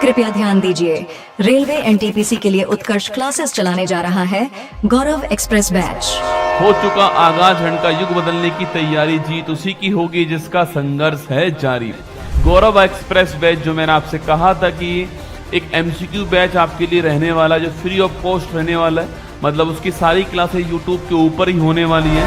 कृपया ध्यान दीजिए, रेलवे एनटीपीसी के लिए उत्कर्ष क्लासेस चलाने जा रहा है गौरव एक्सप्रेस बैच। हो चुका आगाज, हंड का युग बदलने की तैयारी, जीत उसी की होगी जिसका संघर्ष है जारी। गौरव एक्सप्रेस बैच जो मैंने आपसे कहा था कि एक एमसीक्यू बैच आपके लिए रहने वाला, जो फ्री ऑफ कॉस्ट रहने वाला है, मतलब उसकी सारी क्लासेस यूट्यूब के ऊपर ही होने वाली है।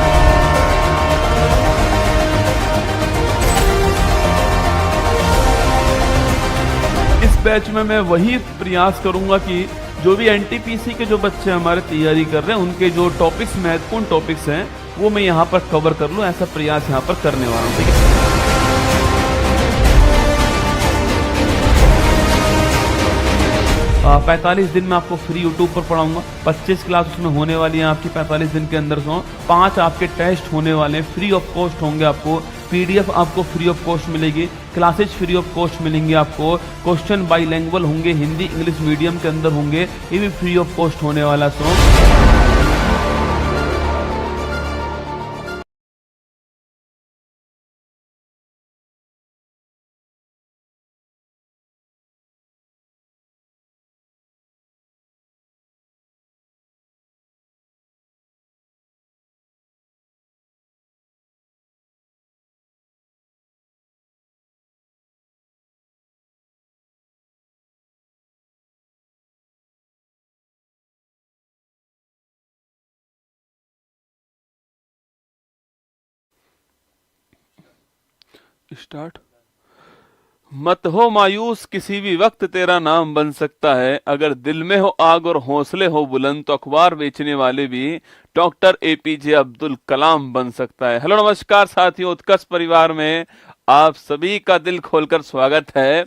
बैच में मैं वही प्रयास करूंगा कि जो भी एनटीपीसी के जो बच्चे हमारे तैयारी कर रहे हैं उनके जो टॉपिक्स, महत्वपूर्ण टॉपिक्स हैं, वो मैं यहाँ पर कवर कर लूँ, ऐसा प्रयास यहाँ पर करने वाला हूँ। ठीक है, 45 दिन में आपको फ्री यूट्यूब पर पढ़ाऊंगा। 25 क्लास उसमें होने वाली है आपकी 45 दिन के अंदर। 5 आपके टेस्ट होने वाले हैं, फ्री ऑफ कॉस्ट होंगे। आपको पीडीएफ आपको फ्री ऑफ कॉस्ट मिलेगी, क्लासेज फ्री ऑफ कॉस्ट मिलेंगी आपको, क्वेश्चन बाइलैंग्वेज होंगे, हिंदी इंग्लिश मीडियम के अंदर होंगे, ये भी फ्री ऑफ कॉस्ट होने वाला। स्टार्ट। मत हो मायूस, किसी भी वक्त तेरा नाम बन सकता है। अगर दिल में हो आग और हौसले हो बुलंद, तो अखबार बेचने वाले भी डॉक्टर एपीजे अब्दुल कलाम बन सकता है। हेलो नमस्कार साथियों, उत्कर्ष परिवार में आप सभी का दिल खोलकर स्वागत है।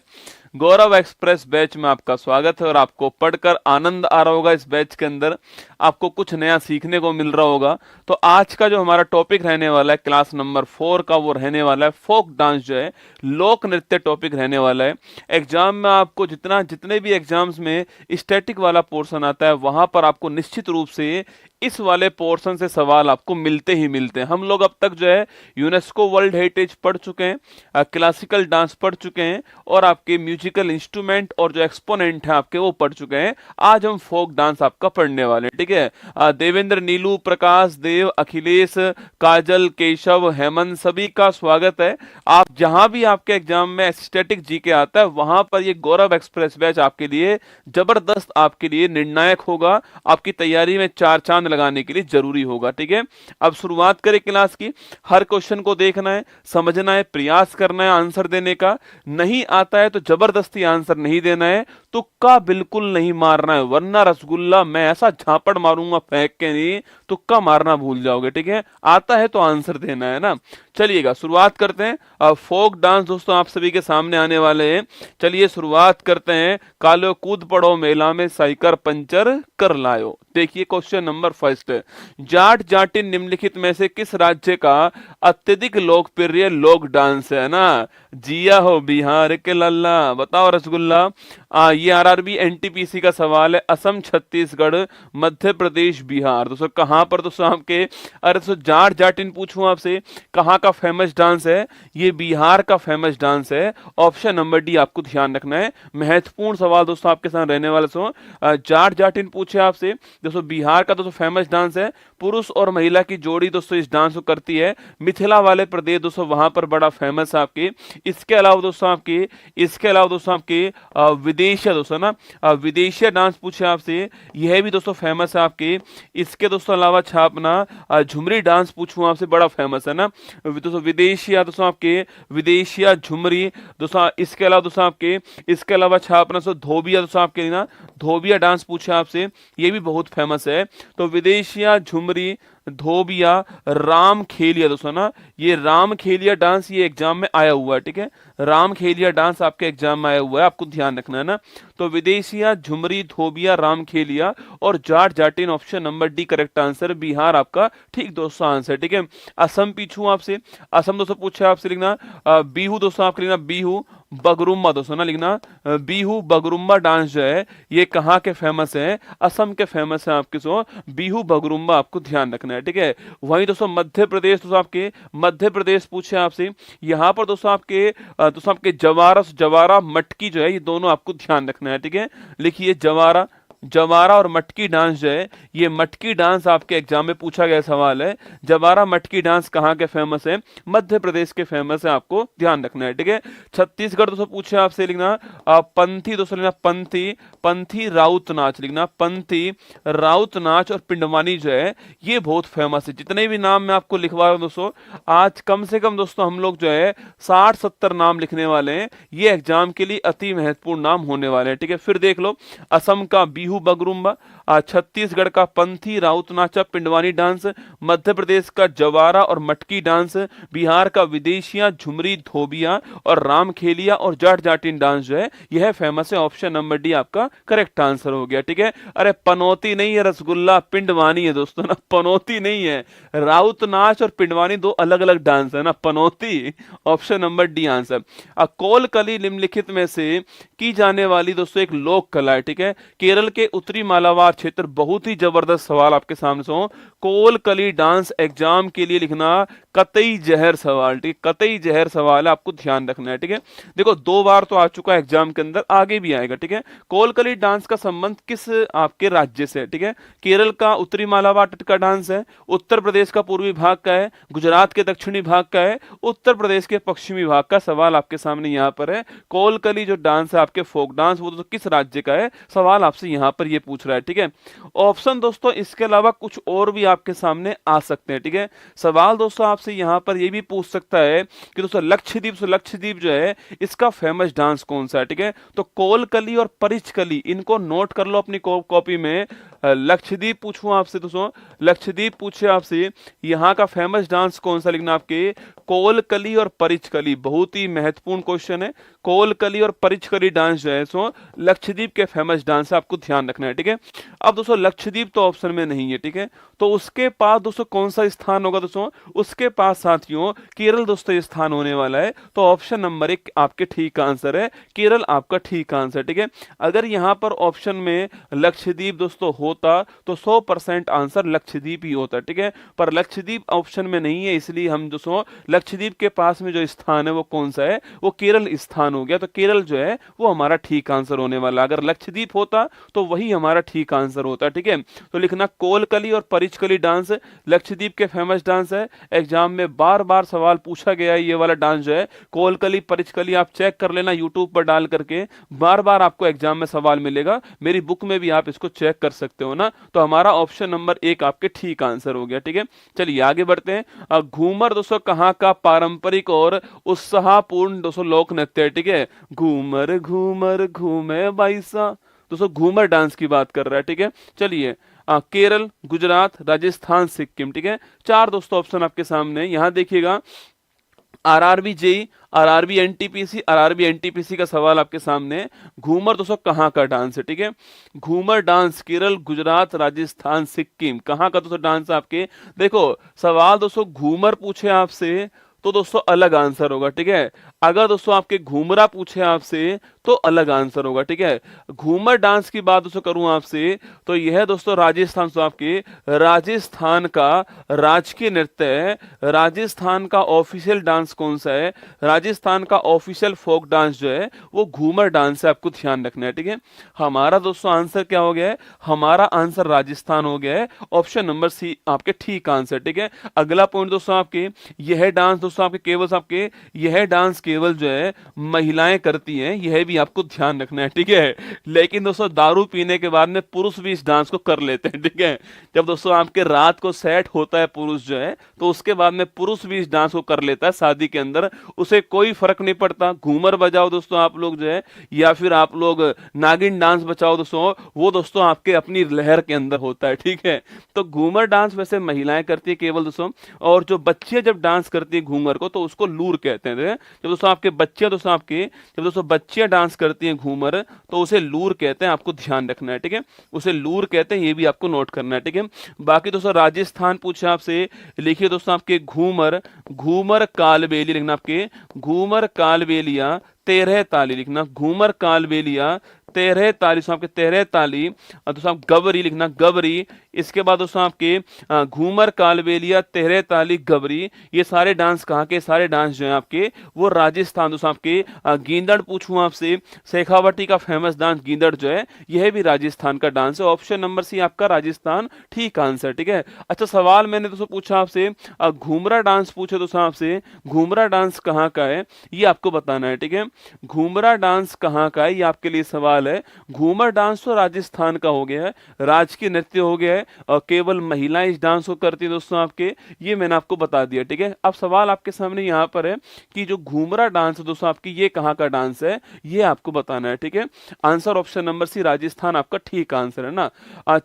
गौरव एक्सप्रेस बैच में आपका स्वागत है और आपको पढ़कर आनंद आ रहा होगा। इस बैच के अंदर आपको कुछ नया सीखने को मिल रहा होगा। तो आज का जो हमारा टॉपिक रहने वाला है क्लास नंबर 4 का, वो रहने वाला है फोक डांस, जो है लोक नृत्य टॉपिक रहने वाला है। एग्जाम में आपको जितने भी एग्जाम्स में स्टैटिक वाला पोर्शन आता है, वहां पर आपको निश्चित रूप से इस वाले पोर्शन से सवाल आपको मिलते ही मिलते हैं। हम लोग अब तक जो है यूनेस्को वर्ल्ड हेरिटेज पढ़ चुके हैं, क्लासिकल डांस पढ़ चुके हैं और आपके म्यूजिकल इंस्ट्रूमेंट और जो एक्सपोनेंट हैं आपके वो पढ़ चुके हैं। आज हम फोक डांस आपका पढ़ने वाले हैं। ठीक है, देवेंद्र, नीलू, प्रकाश, देव, अखिलेश, काजल, केशव, हेमंत, सभी का स्वागत है। आप जहां भी आपके एग्जाम में स्टैटिक जीके आता है, वहां पर ये गौरव एक्सप्रेस बैच आपके लिए जबरदस्त, आपके लिए निर्णायक होगा, आपकी तैयारी में 4 चांद लगाने के लिए जरूरी होगा। ठीक है, अब शुरुआत करें क्लास की। हर क्वेश्चन को देखना है, समझना है, प्रयास करना है आंसर देने का। नहीं आता है तो जबरदस्ती आंसर नहीं देना है, तुक्का बिल्कुल नहीं मारना है, वरना रसगुल्ला मैं ऐसा झापड़ मारूंगा फेंक के, नहीं तुक्का मारना भूल जाओगे। ठीक है, आता है तो आंसर देना है ना। चलिएगा शुरुआत करते हैं। अब फोक डांस दोस्तों आप सभी के सामने आने वाले हैं। चलिए शुरुआत करते हैं। कालो कूद पड़ो मेला में, साइकिल पंचर कर लायो। देखिए क्वेश्चन नंबर फर्स्ट है, जाट जाटिन निम्नलिखित में से किस राज्य का अत्यधिक लोकप्रिय लोक डांस है ना? जिया हो बिहार के लल्ला, बताओ रसगुल्ला। ये आरआरबी एनटीपीसी का सवाल है। असम, छत्तीसगढ़, मध्य प्रदेश, बिहार। दोस्तों कहां पर दोस्तों आपके, अरे दोस्तों जाट जाटिन पूछूं आपसे कहां का फेमस डांस है? ये बिहार का फेमस डांस है। ऑप्शन नंबर डी आपको ध्यान रखना है। महत्वपूर्ण सवाल दोस्तों आपके साथ रहने वाले। जाट जाटिन पूछे आपसे, दोस्तों बिहार का दोस्तों फेमस डांस है। पुरुष और महिला की जोड़ी दोस्तों इस डांस को करती है। मिथिला वाले प्रदेश दोस्तों वहां पर बड़ा फेमस है आपके। इसके अलावा दोस्तों आपके विदेशिया दोस्तों ना, विदेशिया डांस पूछे आपसे, यह भी दोस्तों फेमस है आपके। इसके दोस्तों अलावा छापना झुमरी डांस पूछूं आपसे, बड़ा फेमस है ना दोस्तों। विदेशिया झुमरी दोस्तों। इसके अलावा छापना धोबिया दोस्तों आपके ना, धोबिया डांस पूछे आपसे, ये भी बहुत फेमस है। तो विदेशिया, झुमरी, धोबिया, राम खेलिया दोस्तों ना, ये राम खेलिया डांस ये एग्जाम में आया हुआ है। ठीक है, राम खेलिया डांस आपके एग्जाम में आया हुआ है, आपको ध्यान रखना है ना। तो विदेशिया, झुमरी, धोबिया, राम खेलिया और जाट जाटिन, option number D correct answer. Bihar आपका ठीक दोस्तों आंसर। ठीक है, असम पूछूं आपसे, असम दोस्तों पूछा आपसे लिखना बिहू दोस्तों, आपके लिखना बिहू। बगरुम्बा दोस्तों ना लिखना, बिहू बगरुम्बा डांस जो है ये कहाँ के फेमस है, असम के फेमस है आपके सो बिहू बगरुम्बा, आपको ध्यान रखना है, ठीक है। वहीं दोस्तों मध्य प्रदेश, दोस्तों आपके मध्य प्रदेश पूछे आपसे, यहाँ पर दोस्तों आपके जवारा मटकी जो है ये दोनों आपको ध्यान रखना है, ठीक है। लिखिए जवारा, जवारा और मटकी डांस जो है, ये मटकी डांस आपके एग्जाम में पूछा गया सवाल है। जवारा मटकी डांस कहाँ के फेमस है, मध्य प्रदेश के फेमस है, आपको ध्यान रखना है, ठीक है। छत्तीसगढ़ दोस्तों पूछे आपसे, लिखना पंथी, दोस्तों लिखना पंथी, पंथी राउत नाच, लिखना पंथी राउत नाच और पिंडवानी जो है ये बहुत फेमस है। जितने भी नाम मैं आपको लिखवा रहा हूं दोस्तों, आज कम से कम दोस्तों हम लोग जो है 60-70 नाम लिखने वाले हैं, ये एग्जाम के लिए अति महत्वपूर्ण नाम होने वाले हैं, ठीक है। फिर देख लो, असम का बिहू बगरुम्बा, छत्तीसगढ़ का पंथी राउत नाचा पिंडवानी डांस, मध्य प्रदेश का जवारा और मटकी डांस, बिहार का विदेशिया झुमरी धोबिया और रामखेलिया और जाट जाटिन डांस जो है यह फेमस है। ऑप्शन नंबर डी आपका करेक्ट आंसर हो गया, ठीक है। अरे पनौती नहीं है रसगुल्ला, पिंडवानी है दोस्तों ना, पनौती नहीं है। राउत नाच और पिंडवानी दो अलग अलग डांस है ना, पनौती option number D answer. Kolkali निम्नलिखित में से की जाने वाली दोस्तों एक लोक कला है, ठीक है। केरल के उत्तरी मालाबार क्षेत्र, बहुत ही जबरदस्त सवाल आपके सामने से, कोलकली डांस एग्जाम के लिए लिखना कतई जहर सवाल, ठीक है, कतई जहर सवाल है, आपको ध्यान रखना है, ठीक है। देखो 2 बार तो आ चुका है एग्जाम के अंदर, आगे भी आएगा, ठीक है। कोलकली डांस का संबंध किस आपके राज्य से है, ठीक है। केरल का उत्तरी मालाबार तट का डांस है, उत्तर प्रदेश का पूर्वी भाग का है, गुजरात के दक्षिणी भाग का है, उत्तर प्रदेश के पश्चिमी भाग का। सवाल आपके सामने यहाँ पर है, कोलकली जो डांस है आपके फोक डांस, वो तो किस राज्य का है, सवाल आपसे यहाँ पर ये पूछ रहा है, ठीक है। ऑप्शन दोस्तों इसके अलावा कुछ और भी आपके सामने आ सकते हैं, ठीक है। सवाल दोस्तों आपसे यहाँ पर ये भी पूछ सकता है कि दोस्तों लक्षद्वीप जो है इसका फेमस डांस कौन सा है, ठीक है। तो कोलकली और परिचकली इनको नोट कर लो अपनी कॉपी में। लक्षद्वीप पूछूं आपसे दोस्तों, लक्षद्वीप पूछे आपसे यहाँ का फेमस डांस कौन सा, लिखना आपके कोलकली और परिचकली, बहुत ही महत्वपूर्ण क्वेश्चन है। कोलकली और परिचकली डांस जो है सो लक्षद्वीप के फेमस डांस है, आपको ध्यान रखना है, ठीक है। अब दोस्तों लक्षद्वीप तो ऑप्शन में नहीं है, ठीक है। तो उसके पास दोस्तों कौन सा स्थान होगा दोस्तों, उसके पास साथियों केरल दोस्तों स्थान होने वाला है। तो ऑप्शन नंबर 1 आपके ठीक आंसर है, केरल आपका ठीक आंसर, ठीक है। अगर यहाँ पर ऑप्शन में लक्षद्वीप दोस्तों होता तो 100% आंसर लक्षद्वीप ही होता, ठीक है। पर लक्षद्वीप ऑप्शन में नहीं है, इसलिए हम दोस्तों लक्षद्वीप के पास में जो स्थान है वो कौन सा है, वो केरल स्थान हो गया। तो केरल जो है वो हमारा ठीक आंसर होने वाला, अगर लक्षद्वीप होता तो वही हमारा ठीक आंसर होता, ठीक है। तो लिखना कोलकली और परिचकली डांस लक्षद्वीप के फेमस डांस है, एग्जाम में बार बार सवाल पूछा गया है। ये वाला डांस जो है कोलकली परिचकली, आप चेक कर लेना यूट्यूब पर डाल करके, बार बार आपको एग्जाम में सवाल मिलेगा, मेरी बुक में भी आप इसको चेक कर सकते हो ना। तो हमारा ऑप्शन नंबर 1 आपके ठीक आंसर हो गया, ठीक है। चलिए आगे बढ़ते हैं। घूमर दोस्तों कहाँ का पारंपरिक और उत्साहपूर्ण दोस्तों लोक नृत्य है, ठीक है। घूमर घूमर घूमे बाईसा, दोस्तों घूमर डांस की बात कर रहा है, ठीक है। चलिए केरल, गुजरात, राजस्थान, सिक्किम, ठीक है। 4 दोस्तों ऑप्शन आपके सामने, यहां देखिएगा RRB JE, RRB NTPC, RRB NTPC का सवाल आपके सामने। घूमर दोस्तों कहाँ का डांस है, ठीक है। घूमर डांस केरल, गुजरात, राजस्थान, सिक्किम, कहाँ का दोस्तों डांस आपके। देखो सवाल दोस्तों घूमर पूछे आपसे तो दोस्तों अलग आंसर होगा, ठीक है। अगर दोस्तों आपके घूमरा पूछे आपसे तो अलग आंसर होगा, ठीक है। घूमर डांस की बात दोस्तों करूं आपसे तो यह दोस्तों राजस्थान, तो आपके राजस्थान का राजकीय नृत्य है। राजस्थान का ऑफिशियल डांस कौन सा है, राजस्थान का ऑफिशियल फोक डांस जो है वो घूमर डांस है, आपको ध्यान रखना है, ठीक है। हमारा दोस्तों आंसर क्या हो गया है, हमारा आंसर राजस्थान हो गया है, ऑप्शन नंबर सी आपके ठीक आंसर, ठीक है। अगला पॉइंट दोस्तों आपके, यह डांस दोस्तों आपके केवल आपके यह डांस केवल जो है महिलाएं करती हैं, यह भी आपको ध्यान रखना है, ठीक है। लेकिन दोस्तों दारू पीने के बाद में पुरुष भी इस डांस को कर लेते हैं, ठीक है। जब दोस्तों आपके रात को सेट होता है पुरुष जो है तो उसके बाद में पुरुष भी इस डांस को कर लेता है शादी के अंदर, उसे कोई फर्क नहीं पड़ता। घूमर बजाओ दोस्तों आप लोग जो है, या फिर आप लोग नागिन डांस बचाओ दोस्तों, वो दोस्तों आपके अपनी लहर के अंदर होता है, ठीक है। तो घूमर डांस वैसे महिलाएं करती है केवल दोस्तों, और जो बच्चियां जब डांस करती है घूमर को तो उसको लूर कहते हैं। जब दोस्तों आपके बच्चियां दोस्तों आपके जब दोस्तों बच्चियां डांस करती हैं घूमर तो उसे लूर कहते हैं, आपको ध्यान रखना है, ठीक है। उसे लूर कहते हैं, ये भी आपको नोट करना है, ठीक है। बाकी दोस्तों राजस्थान पूछे आपसे, लिखिए दोस्तों आपके घूमर, घूमर कालबेली लिखना, आपके घूमर कालबेलिया तेरह ताली लिखना, घूमर कालबेलिया तेरह ताली, दोस्तों आपके तेरह ताली, और दोस्तों आप गबरी लिखना, गबरी। इसके बाद दोस्तों आपके घूमर कालबेलिया तेरह ताली गबरी, ये सारे डांस कहाँ के, सारे डांस जो है आपके वो राजस्थान। दोस्तों आपके गींदड़ पूछूं आपसे, शेखावटी का फेमस डांस गींदड़ जो है यह भी राजस्थान का डांस है। ऑप्शन नंबर सी आपका राजस्थान ठीक आंसर, ठीक है। अच्छा सवाल मैंने दोस्तों पूछा आपसे, घूमरा डांस पूछे दोस्तों आपसे, घूमरा डांस कहाँ का है ये आपको बताना है, ठीक है। घूमरा डांस कहाँ का है ये आपके लिए सवाल है। घूमर डांस तो राजस्थान का हो गया है, राजकीय नृत्य हो गया है, और केवल महिलाएं इस डांस को करती हैं दोस्तों आपके, ये मैंने आपको बता दिया, ठीक है। अब सवाल आपके सामने यहाँ पर है कि जो घूमरा डांस है दोस्तों आपकी ये कहाँ का डांस है, ये आपको बताना है, ठीक है। Answer option number C Rajasthan आपका ठीक आंसर है ना।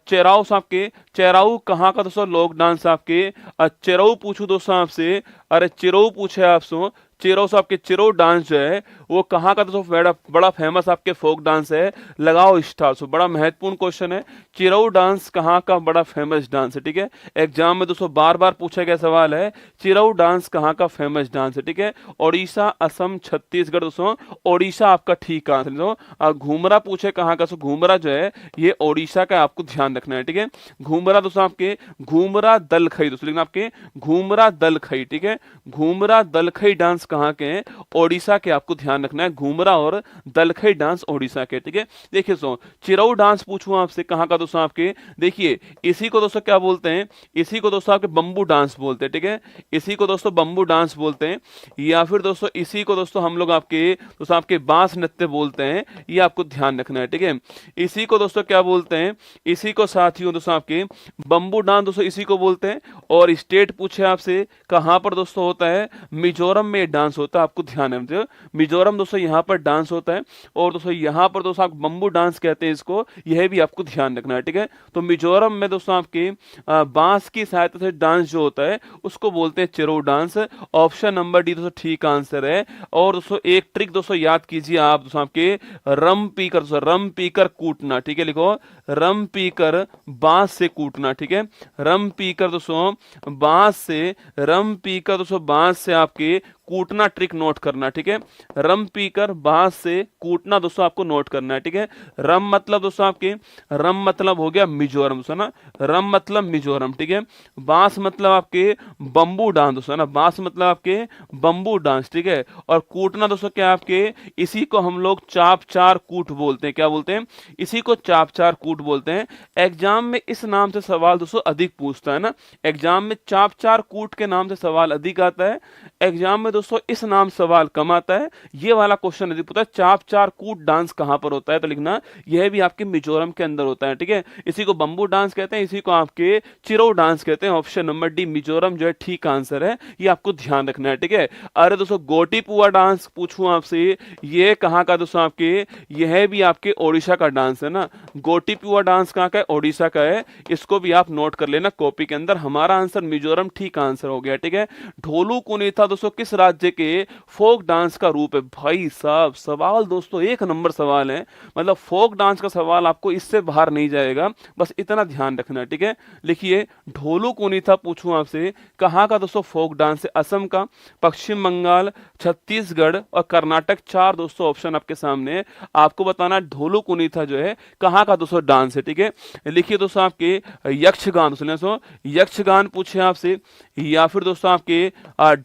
चेराऊ आपके, चेराऊ कहाँ का दोस्तों लोक डांस आपके, चेराऊ पूछू दोस्तों आपसे, अरे चिरो पूछे आपसे, चिरो से आपके चिरो डांस जो है वो कहाँ का दोस्तों बड़ा बड़ा फेमस आपके फोक डांस है, लगाओ स्टार। सो बड़ा महत्वपूर्ण क्वेश्चन है, चिरो डांस कहाँ का बड़ा फेमस डांस है, ठीक है। एग्जाम में दोस्तों बार बार पूछा गया सवाल है, चिरो डांस कहाँ का फेमस डांस है, ठीक है। ओडिशा, असम, छत्तीसगढ़ दोस्तों, ओडिशा आपका ठीक आंसर दोस्तों। घूमरा पूछे कहाँ का, सो घूमरा जो है ये ओडिशा का, आपको ध्यान रखना है, ठीक है। घूमरा दोस्तों आपके घूमरा दलखई दोस्तों लिखना आपके घूमरा दलखई, ठीक है। घूमरा दलखई डांस कहाँ के हैं, ओडिशा के, आपको ध्यान रखना है। घूमरा और दलखई डांस ओडिशा के, ठीक है। देखिए दोस्तों चिरऊ डांस पूछूं आपसे कहाँ का दोस्तों आपके, देखिए इसी को दोस्तों क्या बोलते हैं, इसी को दोस्तों आपके बंबू डांस बोलते हैं, ठीक है। इसी को दोस्तों बंबू डांस बोलते हैं, या फिर दोस्तों इसी को दोस्तों हम लोग आपके दोस्तों आपके बांस नृत्य बोलते हैं, ये आपको ध्यान रखना है, ठीक है। इसी को दोस्तों क्या बोलते हैं, इसी को साथियों दोस्तों आपके बंबू डांस दोस्तों इसी को बोलते हैं। और स्टेट पूछे आपसे कहां पर दोस्तों होता है, मिजोरम में डांस होता है, आपको ध्यान रखना है। मिजोरम दोस्तों यहां पर डांस होता है, और दोस्तों यहां पर दोस्तों आप बंबू डांस कहते हैं इसको, यह भी आपको ध्यान रखना है, ठीक है। तो मिजोरम में दोस्तों आपके बांस की सहायता से डांस जो होता है उसको बोलते हैं चिरो डांस। ऑप्शन नंबर डी दोस्तों ठीक आंसर है। और दोस्तों एक ट्रिक दोस्तों याद कीजिए आप दोस्तों आपके, रम पीकर दोस्तों, रम पीकर कूटना, ठीक है। लिखो रम पीकर बांस से कूटना, ठीक है। रम पीकर दोस्तों बांस से, रम पीकर दोस्तों बांस से आपके कूटना, ट्रिक नोट करना, ठीक है। रम पीकर बांस से कूटना दोस्तों आपको नोट करना है, ठीक है। रम मतलब दोस्तों आपके, रम मतलब हो गया मिजोरम सुना, रम मतलब मिजोरम, ठीक है। बांस मतलब आपके बंबू डांस दोस्तों ना, बांस मतलब आपके बंबू डांस, ठीक है। और कूटना दोस्तों क्या आपके, इसी को हम लोग चाप चार कूट बोलते हैं, क्या बोलते हैं, इसी को चाप चार कूट बोलते हैं। एग्जाम में इस नाम से सवाल दोस्तों अधिक पूछता है ना, एग्जाम में चाप चार कूट के नाम से सवाल अधिक आता है, एग्जाम में दोस्तों इस नाम सवाल कम आता है। ये वाला क्वेश्चन अधिक पूछता है, चाप चार कूट डांस कहां पर होता है, तो लिखना यह भी आपके मिजोरम के अंदर होता है, ठीक है। इसी को बंबू डांस कहते हैं, इसी को आपके चिरो डांस कहते हैं। ऑप्शन नंबर डी मिजोरम जो है ठीक आंसर है, ये आपको ध्यान रखना है, ठीक है। अरे दोस्तों गोटी पुआ डांस पूछूं आपसे, ये कहां का दोस्तों आपके, यह भी आपके ओडिशा का डांस है ना। गोटी पुआ डांस कहां का है, ओडिशा का है, इसको भी आप नोट कर लेना कॉपी के अंदर। हमारा आंसर मिजोरम ठीक आंसर हो गया, ठीक है। ढोलू कुनीता दोस्तों किस राज्य के फोक डांस का रूप है, भाई साहब सवाल दोस्तों एक नंबर सवाल है, मतलब फोक डांस का सवाल आपको इससे बाहर नहीं जाएगा, बस इतना ध्यान रखना, ठीक है। लिखिए ढोलू कुनीता पूछूं आपसे कहां का दोस्तों फोक डांस है, असम का, पश्चिम बंगाल, छत्तीसगढ़ और कर्नाटक, चार दोस्तों ऑप्शन आपके सामने, आपको बताना ढोलू कुनीता जो है कहां का दोस्तों डांस है, ठीक है। लिखिए दोस्तों आपके यक्षगान दोस्तों, यक्षगान पूछे आपसे, या फिर दोस्तों आपके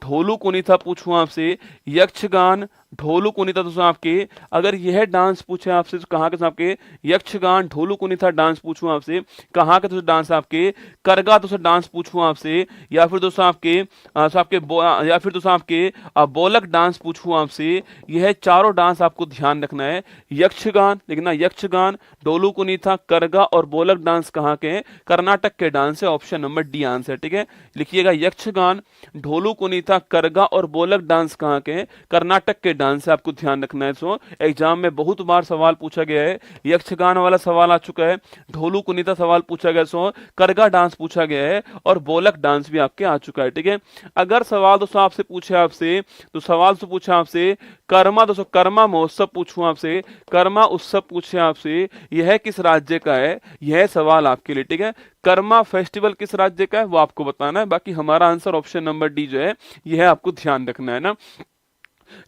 ढोलू कुनीता पूछूं आपसे, यक्षगान ढोलू कुनीता दोस्तों आपके, अगर यह डांस पूछे आपसे तो कहाँ के आपके, यक्षगान ढोलू कुनीता डांस पूछूं आपसे कहाँ के दोस्तों डांस आपके, करगा दोस्तों डांस पूछूं आपसे, या फिर दोस्तों आपके या फिर दोस्तों आपके बोलक डांस पूछूं आपसे, यह चारों डांस आपको ध्यान रखना है। यक्षगान लिखना, यक्षगान, ढोलू कुनीता, करगा और बोलक डांस कहाँ के हैं, कर्नाटक के डांस है। ऑप्शन नंबर डी आंसर, ठीक है। लिखिएगा यक्षगान, ढोलू कुनीता, करगा और बोलक डांस कहाँ के हैं, कर्नाटक के डांस से, आपको ध्यान रखना है। सो एग्जाम में बहुत बार सवाल पूछा गया है, यक्षगान वाला सवाल आ चुका है, ढोलू कुनीता सवाल पूछा गया, सो करगा डांस पूछा गया है, और बोलक डांस भी आपके आ चुका है, ठीक है। अगर सवाल दोस्तों आपसे पूछे आपसे, तो सवाल से पूछा आपसे कर्मा दोस्तों, कर्मा महोत्सव पूछूं आपसे, कर्मा उत्सव पूछे आपसे, यह किस राज्य का है, यह सवाल आपके लिए, ठीक है। कर्मा फेस्टिवल किस राज्य का है वो आपको बताना है, बाकी हमारा आंसर ऑप्शन नंबर डी जो है यह आपको ध्यान रखना है ना।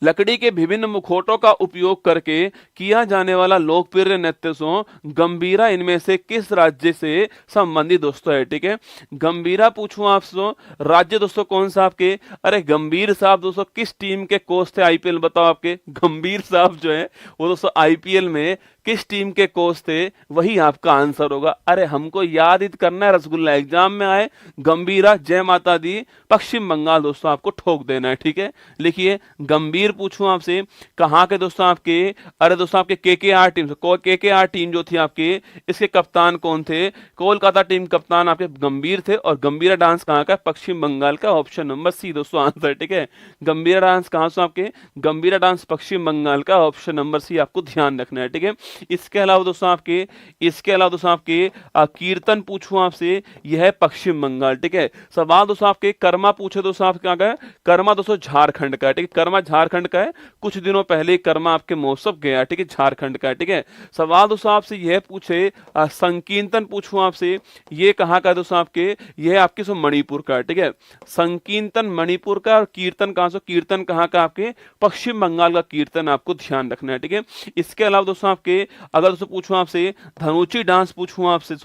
लकड़ी के विभिन्न मुखौटों का उपयोग करके किया जाने वाला लोकप्रिय नृत्य सो गंभीरा इनमें से किस राज्य से संबंधित दोस्तों है। ठीक है, गंभीरा पूछूं आपसे, राज्य दोस्तों कौन सा आपके, अरे गंभीर साहब दोस्तों किस टीम के कोच थे आईपीएल, बताओ आपके गंभीर साहब जो है वो दोस्तों आईपीएल में किस टीम के कोच थे, वही आपका आंसर होगा। अरे हमको याद ही करना है, रसगुल्ला एग्जाम में आए, गंभीरा जय माता दी पश्चिम बंगाल दोस्तों आपको ठोक देना है। ठीक है, लिखिए गंभीर पूछूं आपसे कहाँ के दोस्तों आपके, अरे दोस्तों आपके केकेआर टीम से, केकेआर टीम जो थी आपके इसके कप्तान कौन थे, कोलकाता टीम कप्तान आपके गंभीर थे। और गंभीरा डांस कहाँ का, पश्चिम बंगाल का, ऑप्शन नंबर सी दोस्तों आंसर। ठीक है, गंभीरा डांस कहाँ से आपके, गंभीरा डांस पश्चिम बंगाल का, ऑप्शन नंबर सी आपको ध्यान रखना है। ठीक है, इसके अलावा दोस्तों आपके, इसके अलावा दोस्तों आपके कीर्तन पूछूं आपसे, यह है पश्चिम बंगाल। ठीक है, सवाल दोस्तों आपके कर्मा पूछे दोस्तों आप कहाँ का है, कर्मा दोस्तों झारखंड का है। ठीक है, कर्मा झारखंड का है, कुछ दिनों पहले कर्मा आपके महोत्सव गया। ठीक है, झारखंड का है। ठीक है, सवाल दोस्तों आपसे यह पूछे संकीर्तन पूछूं आपसे, ये कहाँ का है दोस्तों आपके, यह आपके सो मणिपुर का है। ठीक है, संकीर्तन मणिपुर का, और कीर्तन कहाँ से, कीर्तन कहाँ का आपके पश्चिम बंगाल का कीर्तन, आपको ध्यान रखना है। ठीक है, इसके अलावा दोस्तों आपके अगर दोस्तों पूछूं आपसे धनुची डांस पूछूं आपसे,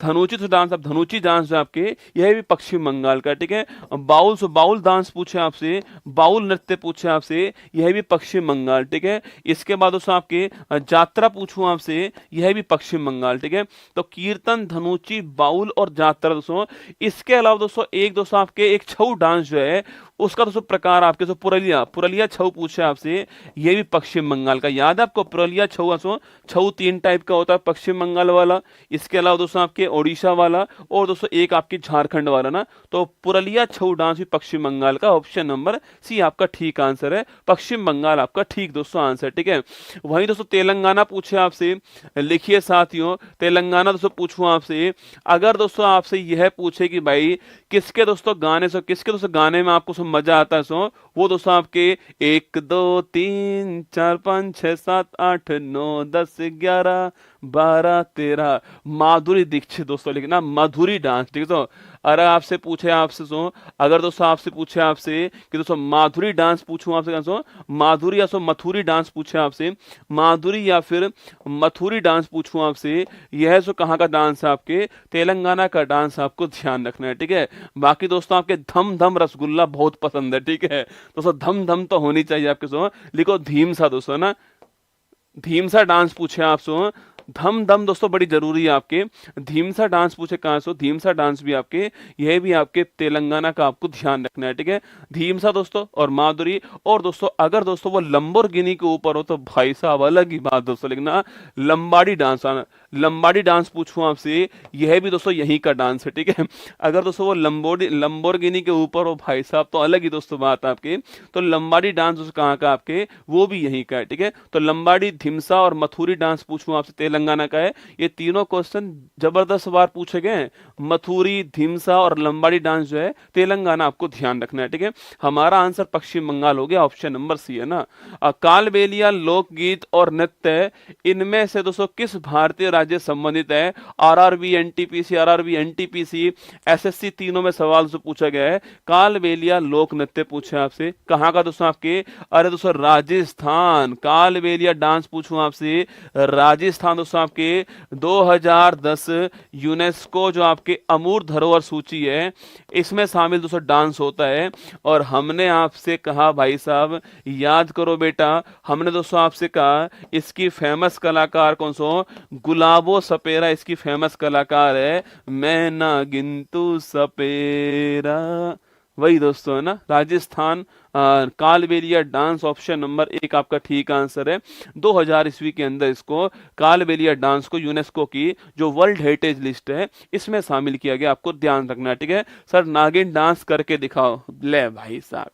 धनुची डांस, अब धनुची डांस जो आपके यह भी पश्चिम बंगाल का। ठीक है, बाउल बाउल डांस पूछे आपसे, बाउल नृत्य पूछे आपसे, यह भी पश्चिम बंगाल। ठीक है, इसके बाद दोस्तों आपके जात्रा पूछूं आपसे, यह भी पश्चिम बंगाल। ठीक है, तो कीर्तन, धनुची, बाउल और जात्रा दोस्तों। इसके अलावा दोस्तों एक दोस्तों आपके एक छऊ डांस जो है उसका दोस्तों प्रकार आपके सो पुरलिया, पुरलिया छऊ पूछे आपसे, ये भी पश्चिम बंगाल का। याद है आपको पुरलिया छऊ, छऊ 3 टाइप का होता है, पश्चिम बंगाल वाला, इसके अलावा दोस्तों आपके ओडिशा वाला, और दोस्तों एक आपके झारखंड वाला ना। तो पुरलिया छऊ डांस भी पश्चिम बंगाल का, ऑप्शन नंबर सी आपका ठीक आंसर है, पश्चिम बंगाल आपका ठीक दोस्तों आंसर। ठीक है, वहीं दोस्तों तेलंगाना पूछे आपसे, लिखिए साथियों तेलंगाना दोस्तों पूछूं आपसे, अगर दोस्तों आपसे यह पूछे कि भाई किसके दोस्तों गाने से, किसके दोस्तों गाने में आपको मजा आता है सो, वो दोस्तों आपके 1 2 3 4 5 6 7 8 9 10 11 12 13 माधुरी दीक्षित दोस्तों, लिखना मधुरी डांस। ठीक है, तो अगर आपसे पूछे आपसे सो, अगर दोस्तों आपसे पूछे आपसे कि दोस्तों माधुरी डांस पूछूं आपसे सो, माधुरी या सो मथुरी डांस पूछे आपसे, माधुरी या फिर मथुरी डांस पूछूं आपसे, यह सो कहाँ का डांस है आपके तेलंगाना का डांस, आपको ध्यान रखना है। ठीक है, बाकी दोस्तों आपके धम धम रसगुल्ला बहुत पसंद है। ठीक है दोस्तों, धम धम तो होनी चाहिए आपके सो, लिखो धीम सा दोस्तों ना, धीम सा डांस पूछे आपसे, धम धम दोस्तों बड़ी जरूरी है आपके, धीम सा डांस पूछे कहाँ से, धीम सा डांस भी आपके, यह भी आपके तेलंगाना का, आपको ध्यान रखना है। ठीक है, धीम सा दोस्तों और माधुरी। और दोस्तों अगर दोस्तों वो लंबोर्गिनी के ऊपर हो तो भाई साहब अलग ही बात दोस्तों, लिखना लंबाड़ी डांस आना, लंबाड़ी डांस पूछूं आपसे, यह भी दोस्तों यही का डांस है। ठीक है, अगर दोस्तों वो लंबोर्गिनी के ऊपर हो भाई साहब तो अलग ही दोस्तों बात आपके, तो लंबाड़ी डांस दोस्तों कहाँ का आपके, वो भी यही का है। ठीक है, तो लंबाड़ी, धिमसा और मथुरी डांस पूछूं आपसे तेलंगाना का है। ये तीनों क्वेश्चन जबरदस्त बार पूछे गए हैं, मथुरी, धिमसा और लंबाड़ी डांस जो है तेलंगाना, आपको ध्यान रखना है। ठीक है, हमारा आंसर पश्चिम बंगाल हो गया, ऑप्शन नंबर सी है ना। कालबेलिया लोकगीत और नृत्य इनमें से दोस्तों किस भारतीय राज्य संबंधित है, RRB, NTPC, RRB, NTPC, SSC, तीनों में सवाल से पूछा गया है। कालबेलिया लोक नृत्य पूछे आपसे, कहाँ का दोस्तों आपके, अरे दोस्तों राजस्थान, कालबेलिया डांस पूछूं आपसे, राजस्थान दोस्तों आपके 2010 यूनेस्को जो आपके अमूर्त धरोहर सूची है इसमें शामिल दोस्तों डांस होता है। और हमने आपसे कहा भाई साहब याद करो बेटा, हमने दोस्तों आपसे कहा इसकी फेमस कलाकार कौन सो, गुलाबो सपेरा इसकी फेमस कलाकार है, मैं ना गिनतू सपेरा, वही दोस्तों है ना, Rajasthan. Kalbelia dance option number 1 आपका ठीक आंसर है। 2000 ईस्वी के अंदर इसको कालबेलिया डांस को यूनेस्को की जो वर्ल्ड हेरिटेज लिस्ट है इसमें शामिल किया गया, आपको ध्यान रखना है। ठीक है सर, नागिन डांस करके दिखाओ, ले भाई साहब,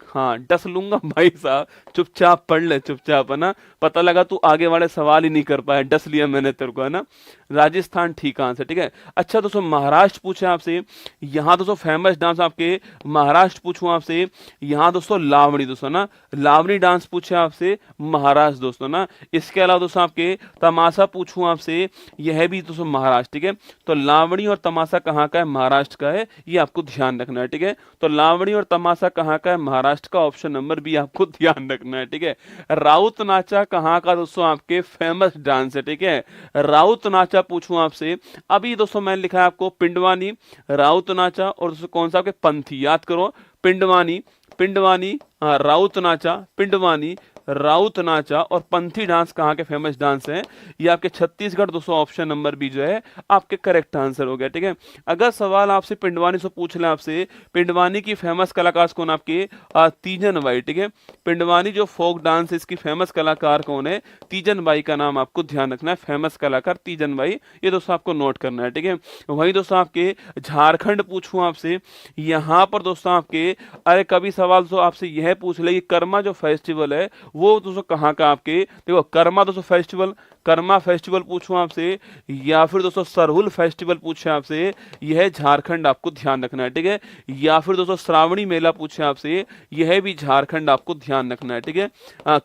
हाँ डस लूंगा भाई साहब, चुपचाप पढ़ ले चुपचाप, है ना, पता लगा तू आगे वाले सवाल ही नहीं कर पाया, डस लिया मैंने तेरे को, है ना। राजस्थान ठीक आंसर। ठीक है, अच्छा दोस्तों महाराष्ट्र पूछे आपसे, यहाँ दोस्तों फेमस डांस आपके महाराष्ट्र पूछूं आपसे, यहाँ दोस्तों लावणी दोस्तों ना, लावणी डांस पूछे आपसे महाराष्ट्र दोस्तों ना। इसके अलावा दोस्तों आपके तमाशा पूछूं आपसे, यह भी दोस्तों महाराष्ट्र। ठीक है, तो लावणी और तमाशा कहाँ का है, महाराष्ट्र का है, ये आपको ध्यान रखना है। ठीक है, तो लावणी और तमाशा कहाँ का है, महाराष्ट्र महाराष्ट्र का, ऑप्शन नंबर बी आपको ध्यान रखना है, ठीक है। राउत नाचा कहाँ का दोस्तों आपके फेमस डांस है, ठीक है। राउत नाचा पूछूं आपसे, अभी दोस्तों मैंने लिखा है आपको पिंडवानी, राउत नाचा और दोस्तों कौन सा आपके पंथी, याद करो, पिंडवानी, पिंडवानी, राउत नाचा, पिंडवानी, राउत नाचा और पंथी डांस कहाँ के फेमस डांस हैं, ये आपके छत्तीसगढ़। दोस्तों ऑप्शन नंबर बी जो है आपके करेक्ट आंसर हो गया, ठीक है। अगर सवाल आपसे पिंडवानी से पूछ ले, आपसे पिंडवानी की फेमस कलाकार कौन, आपके तीजन बाई, ठीक है। पिंडवानी जो फोक डांस है इसकी फेमस कलाकार कौन है, तीजन बाई का नाम आपको ध्यान रखना है, फेमस कलाकार तीजन बाई, ये दोस्तों आपको नोट करना है, ठीक है। वहीं दोस्तों आपके झारखंड पूछूं आपसे, यहाँ पर दोस्तों आपके अरे कभी सवाल तो आपसे यह पूछ ले कि कर्मा जो फेस्टिवल है वो दोस्तों कहाँ का आपके, देखो कर्मा दोस्तों फेस्टिवल, कर्मा फेस्टिवल पूछूं आपसे, या फिर दोस्तों सरहुल फेस्टिवल पूछे आपसे, यह झारखंड आपको ध्यान रखना है, ठीक है। या फिर दोस्तों श्रावणी मेला पूछे आपसे, यह भी झारखंड आपको ध्यान रखना है, ठीक है।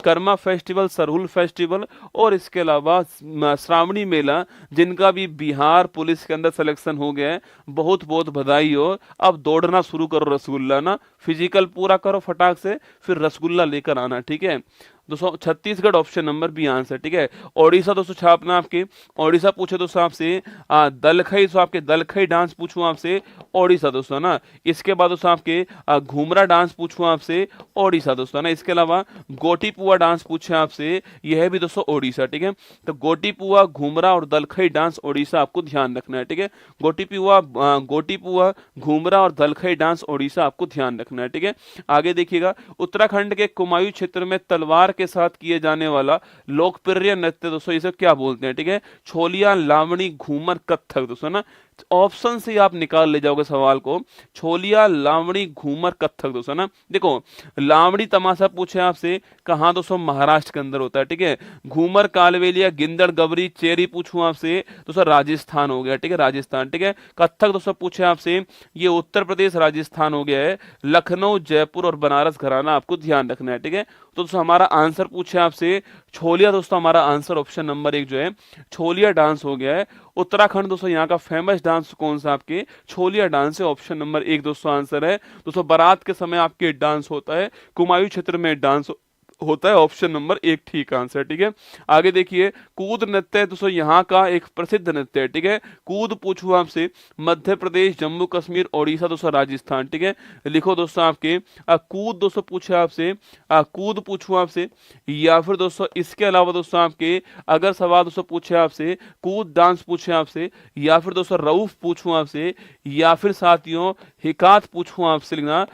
कर्मा फेस्टिवल, सरहुल फेस्टिवल और इसके अलावा श्रावणी मेला, जिनका भी बिहार पुलिस के अंदर सिलेक्शन हो गया है, बहुत बहुत बधाई हो। अब दौड़ना शुरू करो रसगुल्ला ना, फिजिकल पूरा करो फटाक से, फिर रसगुल्ला लेकर आना, ठीक है। दोस्तों Chhattisgarh option number B answer, ठीक है। ओडिशा दोस्तों छापना आपके, ओडिशा पूछे दोस्तों आपसे दलखई, तो आपके दलखई डांस पूछूं आपसे, ओडिशा दोस्तों ना। इसके बाद दोस्तों आपके घूमरा डांस पूछूं आपसे, ओडिशा दोस्तों ना। इसके अलावा गोटी पुआ डांस पूछे आपसे, यह भी दोस्तों ओडिशा, ठीक है। तो गोटी पुआ, घूमरा और दलखई डांस ओडिशा आपको ध्यान रखना है, ठीक है। गोटी पुआ, घूमरा और दलखई डांस ओडिशा आपको ध्यान रखना है, ठीक है। आगे देखिएगा, उत्तराखंड के कुमायूं क्षेत्र में तलवार के साथ किए जाने वाला लोकप्रिय नृत्य दोस्तों इसे क्या बोलते हैं, ठीक है। छोलिया, लावणी, घूमर, कत्थक दोस्तों ना। ऑप्शन से आप निकाल ले जाओगे सवाल को, छोलिया, लावणी, घूमर, कत्थक दोस्तों ना। देखो लावणी तमाशा पूछे आपसे, कहाँ दोस्तों, महाराष्ट्र के अंदर होता है, ठीक है। घूमर, कालवेलिया, गिंदड़, गबरी, चेरी पूछूं आपसे, दोस्तों राजस्थान हो गया, ठीक है, राजस्थान, ठीक है। कत्थक दोस्तों पूछे आपसे, ये उत्तर प्रदेश राजस्थान हो गया है। लखनऊ, जयपुर और बनारस घराना आपको ध्यान रखना है, ठीक है। तो दोस्तों हमारा आंसर पूछे आपसे छोलिया, दोस्तों हमारा आंसर ऑप्शन नंबर 1 जो है छोलिया डांस हो गया है। उत्तराखंड दोस्तों यहाँ का फेमस डांस कौन सा, आपके छोलिया डांस है, ऑप्शन नंबर 1 दोस्तों आंसर है। दोस्तों बारात के समय आपके डांस होता है, कुमायूं क्षेत्र में डांस होता है, ऑप्शन नंबर 1 ठीक आंसर, ठीक है। आगे देखिए, कूद नृत्य दोस्तों यहाँ का एक प्रसिद्ध नृत्य है, ठीक है। कूद पूछूं आपसे, मध्य प्रदेश, जम्मू कश्मीर, ओडिशा दोस्तों राजस्थान, ठीक है। लिखो दोस्तों आपके कूद दोस्तों पूछे आपसे, कूद पूछूं आपसे, या फिर दोस्तों इसके अलावा दोस्तों आपके अगर सवाल दोस्तों पूछे आपसे कूद डांस पूछे आपसे, या फिर दोस्तों रऊफ पूछूं आपसे, या फिर साथियों हिकात पूछूं आपसे, लिखना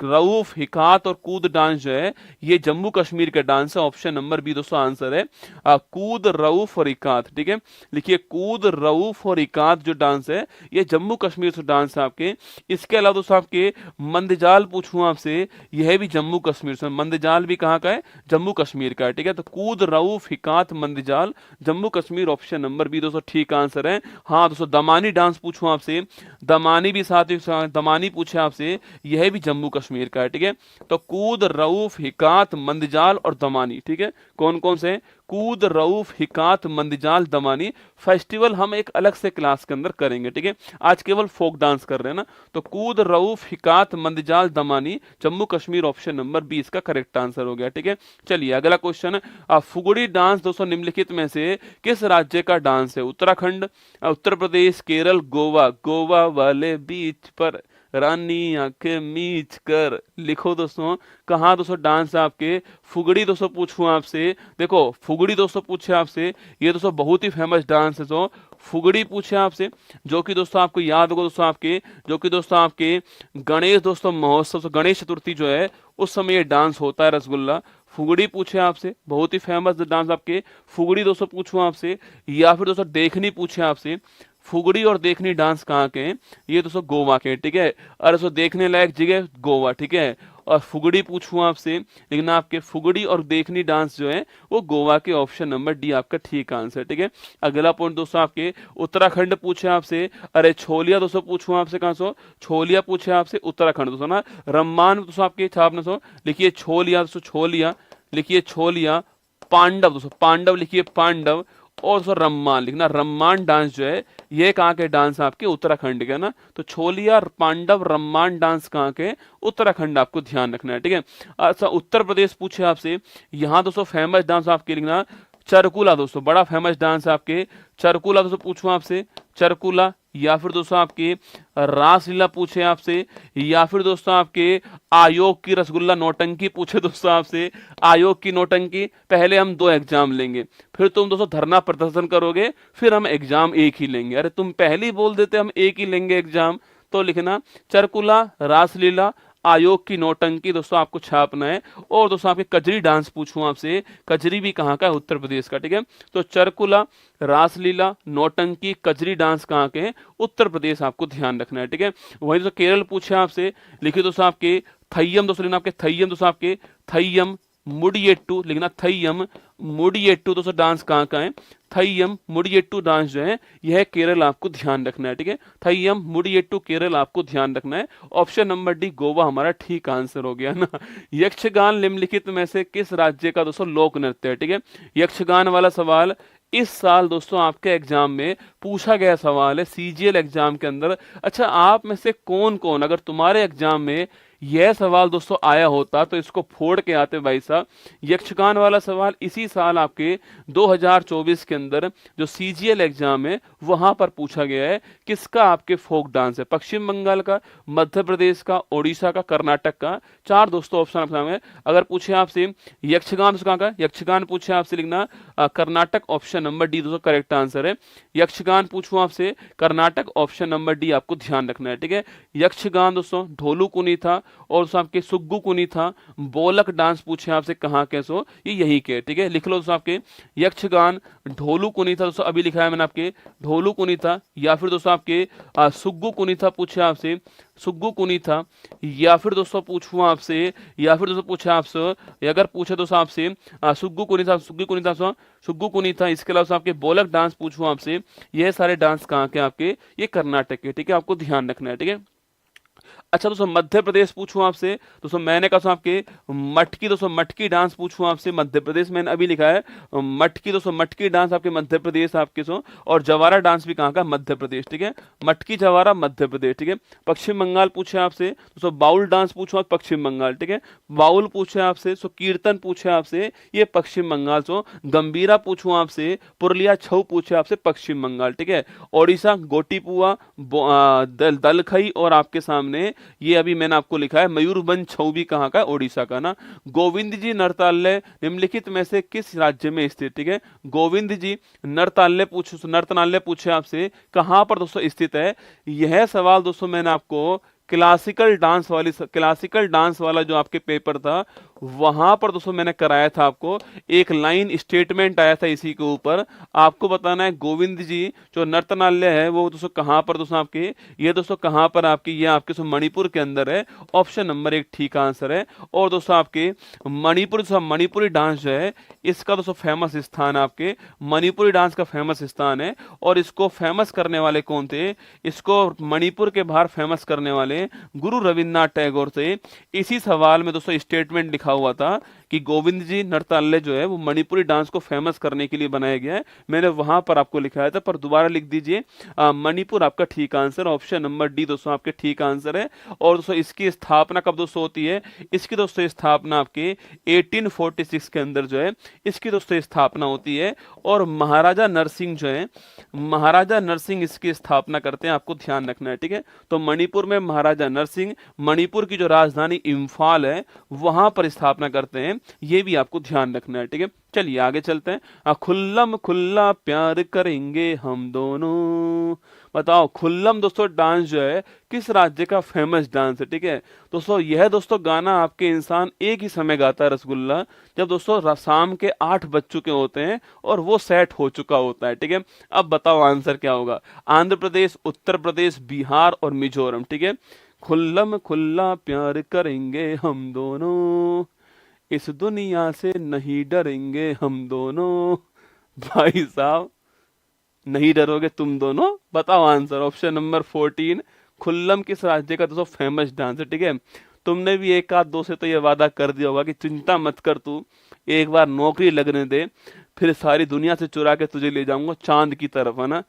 रऊफ, हिकात और कूद डांस जो है ये जम्मू कश्मीर का डांस है, ऑप्शन नंबर बी दोस्तों आंसर है। कूद, रऊफ और इकात, ठीक है। लिखिए कूद, रऊफ और इकात जो डांस है ये जम्मू कश्मीर से डांस है आपके। इसके अलावा दोस्तों आपके मंदजाल पूछूं आपसे, यह भी जम्मू कश्मीर से, मंदजाल भी कहाँ का है, जम्मू कश्मीर का है, ठीक है। तो Kud, Rauf, Hikat, Mandjal Jammu Kashmir, option number B दोस्तों ठीक आंसर है। हाँ दोस्तों दमानी डांस पूछूं आपसे, दमानी भी साथ ही दमानी पूछे आपसे, यह भी जम्मू कश्मीर का है, ठीक है। तो कूद, रऊफ, हिकात, मंदजाल और दमानी, ठीक है। कौन कौन से, कूद, रऊफ, हिकात, मंदजाल, दमानी। फेस्टिवल हम एक अलग से क्लास के अंदर करेंगे, ठीक है। आज केवल फोक डांस कर रहे हैं ना। तो कूद, रऊफ, हिकात, मंदजाल, दमानी जम्मू कश्मीर, ऑप्शन नंबर 20 का करेक्ट आंसर हो गया, ठीक है। चलिए अगला क्वेश्चन, फुगड़ी डांस दोस्तों निम्नलिखित में से किस राज्य का डांस है, उत्तराखंड, उत्तर प्रदेश, केरल, गोवा। गोवा वाले बीच पर रानी आंखें मीच कर, लिखो दोस्तों कहाँ दोस्तों डांस है आपके। फुगड़ी दोस्तों पूछूं आपसे, देखो फुगड़ी दोस्तों पूछे आपसे, ये दोस्तों बहुत ही फेमस डांस है। तो फुगड़ी पूछे आपसे, जो कि दोस्तों आपको याद होगा दोस्तों आपके, जो कि दोस्तों आपके गणेश दोस्तों महोत्सव, गणेश चतुर्थी जो है उस समय ये डांस होता है, रसगुल्ला। फुगड़ी पूछे आपसे, बहुत ही फेमस डांस आपके, फुगड़ी दोस्तों पूछूं आपसे, या फिर दोस्तों देखनी पूछे आपसे। फुगड़ी और देखनी डांस कहाँ के हैं, ये दोस्तों गोवा के, ठीक है। और दोस्तों देखने लायक जगह गोवा, ठीक है। और फुगड़ी पूछूं आपसे, लेकिन आपके फुगड़ी और देखनी डांस जो है वो गोवा के, ऑप्शन नंबर डी आपका ठीक आंसर, ठीक है। अगला पॉइंट दोस्तों आपके उत्तराखंड पूछे आपसे, अरे छोलिया दोस्तों पूछूं आपसे, कहाँ सो छोलिया पूछे आपसे, उत्तराखंड दोस्तों ना। रम्मान दोस्तों आपके छापना सो, लिखिए छोलिया दोस्तों, छोलिया लिखिए, छोलिया। पांडव दोस्तों, पांडव लिखिए, पांडव। और दोस्तों रम्मान लिखना। रम्मान डांस जो है ये कहाँ के डांस आपके, उत्तराखंड के ना। तो छोलिया पांडव रम्मान डांस कहाँ के, उत्तराखंड, आपको ध्यान रखना है, ठीक है। अच्छा उत्तर प्रदेश पूछे आपसे, यहाँ दोस्तों फेमस डांस आपके लिखना चरकुला। दोस्तों बड़ा फेमस डांस है आपके चरकुला। दोस्तों पूछूं आपसे चरकुला, या फिर दोस्तों आपके रासलीला पूछे आपसे, या फिर दोस्तों आपके आयोग की रसगुल्ला नौटंकी पूछे दोस्तों आपसे, आयोग की नौटंकी। पहले हम 2 एग्जाम लेंगे, फिर तुम दोस्तों धरना प्रदर्शन करोगे, फिर हम एग्जाम एक ही लेंगे। अरे तुम पहले ही बोल देते हम एक ही लेंगे एग्जाम। तो लिखना चरकुला, रासलीला, आयोग की नौटंकी दोस्तों आपको छापना है। और दोस्तों आपके कजरी डांस पूछूं आपसे, कजरी भी कहाँ का है, उत्तर प्रदेश का, ठीक है। तो चरकुला, रासलीला, नौटंकी, कजरी डांस कहाँ के हैं, उत्तर प्रदेश, आपको ध्यान रखना है, ठीक है। वही दोस्तों केरल पूछे आपसे, लिखिए दोस्तों आपके थय्यम। दोस्तों लिखना आपके थय्यम, दोस्तों आपके थय्यम मुडियेट्टू लिखना, थय्यम मुडियेट्टू दोस्तों डांस कहाँ का है, थय्यम मुडियेट्टू डांस जो है यह केरल, आपको ध्यान रखना है, ठीक है। थय्यम मुडियेट्टू केरल, आपको ध्यान रखना है। ऑप्शन नंबर डी गोवा हमारा ठीक आंसर हो गया ना। यक्षगान निम्नलिखित में से किस राज्य का दोस्तों लोक नृत्य है, ठीक है। यक्षगान वाला सवाल इस साल दोस्तों आपके एग्जाम में पूछा गया सवाल है, सीजीएल एग्जाम के अंदर। अच्छा आप में से कौन कौन, अगर तुम्हारे एग्जाम में यह सवाल दोस्तों आया होता तो इसको फोड़ के आते भाई साहब। यक्षगान वाला सवाल इसी साल आपके 2024 के अंदर जो सीजीएल एग्जाम है वहां पर पूछा गया है। किसका आपके फोक डांस है, पश्चिम बंगाल का, मध्य प्रदेश का, ओडिशा का, कर्नाटक का। 4 दोस्तों ऑप्शन आपके सामने। अगर पूछे आपसे यक्षगान कहाँ का, यक्षगान पूछे आपसे लिखना कर्नाटक, ऑप्शन नंबर डी दोस्तों करेक्ट आंसर है। यक्षगान पूछूं आपसे कर्नाटक, ऑप्शन नंबर डी आपको ध्यान रखना है, ठीक है। यक्षगान दोस्तों ढोलू कुनी था, और दोस्तों आपके सुग्गू कुनी था। बोलक डांस पूछे आपसे कहाँ के, सो ये यही के, ठीक है। लिख लो दोस्तों आपके यक्षगान ढोलू कुनी था, दोस्तों अभी लिखा है मैंने आपके ढोलू कुनी था, या फिर दोस्तों आपके सुग्गू कुनी था पूछे आपसे, सुग्गू कुनी था, या फिर दोस्तों पूछूं आपसे, या फिर दोस्तों पूछे आपसे, अगर पूछे दोस्तों आपसे सुग्गू कुनी था, सुग्गू कुनी था, सुग्गू कुनी था। इसके अलावा आपके बोलक डांस पूछूं आपसे, ये सारे डांस कहाँ के आपके, ये कर्नाटक के, ठीक है। आपको ध्यान रखना है, ठीक है। अच्छा दोस्तों मध्य प्रदेश पूछूं आपसे, दोस्तों मैंने कहा आपके मटकी, दोस्तों मटकी डांस पूछूं आपसे, मध्य प्रदेश मैंने अभी लिखा है मटकी। दोस्तों मटकी डांस आपके मध्य प्रदेश आपके सो, और जवारा डांस भी कहाँ का, मध्य प्रदेश, ठीक है। मटकी जवारा मध्य प्रदेश, ठीक है। पश्चिम बंगाल पूछे आपसे, दोस्तों बाउल डांस पूछो आप, पश्चिम बंगाल, ठीक है। बाउल पूछे आपसे, सो कीर्तन पूछे आपसे, ये पश्चिम बंगाल। सो गंभीरा पूछूं आपसे, पुरलिया छऊ पूछे आपसे, पश्चिम बंगाल, ठीक है। ओडिशा गोटीपुआ, दलखई, और आपके सामने ये अभी मैंने आपको लिखा है मयूरभंज छऊ भी कहाँ का, ओडिशा का ना। गोविंद जी नृत्यालय निम्नलिखित में से किस राज्य में स्थित, ठीक है। गोविंद जी नर्तनालय पूछे आपसे कहाँ पर दोस्तों स्थित है। यह सवाल दोस्तों मैंने आपको क्लासिकल डांस वाला जो आपके पेपर था वहां पर दोस्तों मैंने कराया था। आपको एक लाइन स्टेटमेंट आया था इसी के ऊपर, आपको बताना है गोविंद जी जो नर्तनालय है वो दोस्तों कहां पर, दोस्तों आपके ये दोस्तों कहां पर आपकी, ये आपके मणिपुर के अंदर है। ऑप्शन नंबर 1 ठीक आंसर है। और दोस्तों आपके मणिपुर, मणिपुरी डांस जो है इसका दोस्तों फेमस स्थान आपके मणिपुरी डांस का फेमस स्थान है। और इसको फेमस करने वाले कौन थे, इसको मणिपुर के बाहर फेमस करने वाले गुरु रविन्द्रनाथ टैगोर थे। इसी सवाल में दोस्तों स्टेटमेंट लिखा हुआ था कि गोविंद जी नृत्यालय जो है वो मणिपुरी डांस को फेमस करने के लिए बनाया गया है। मैंने वहां पर आपको लिखाया था, पर दोबारा लिख दीजिए मणिपुर आपका ठीक आंसर, ऑप्शन नंबर डी दोस्तों आपके ठीक आंसर है। और दोस्तों इसकी स्थापना कब दोस्तों होती है, इसकी दोस्तों स्थापना आपके 1846 के अंदर जो है इसकी दोस्तों स्थापना होती है। और महाराजा नरसिंह जो है, महाराजा नरसिंह इसकी स्थापना करते हैं, आपको ध्यान रखना है, ठीक है। तो मणिपुर में महाराजा नरसिंह, मणिपुर की जो राजधानी इम्फाल है वहां पर स्थापना करते हैं, ये भी आपको ध्यान रखना है, ठीक है। चलिए आगे चलते हैं। खुल्लम खुल्ला प्यार करेंगे हम दोनों, बताओ खुल्लम दोस्तों डांस जो है किस राज्य का फेमस डांस है, ठीक है। दोस्तों यह दोस्तों गाना आपके इंसान एक ही समय गाता है रसगुल्ला, जब दोस्तों शाम के 8 बज चुके होते हैं और वो सेट हो चुका होता है, ठीक है। अब बताओ आंसर क्या होगा, आंध्र प्रदेश, उत्तर प्रदेश, बिहार और मिजोरम, ठीक है। खुल्लम खुल्ला प्यार करेंगे हम दोनों, इस दुनिया से नहीं डरेंगे हम दोनों। भाई साहब नहीं डरोगे तुम दोनों, बताओ आंसर, ऑप्शन नंबर 14 खुल्लम किस राज्य का दोस्तों फेमस डांस है, ठीक है। तुमने भी एक आध दो से तो ये वादा कर दिया होगा कि चिंता मत कर तू, एक बार नौकरी लगने दे, फिर सारी दुनिया से चुरा के तुझे ले जाऊंगा चांद की तरफ, है ना।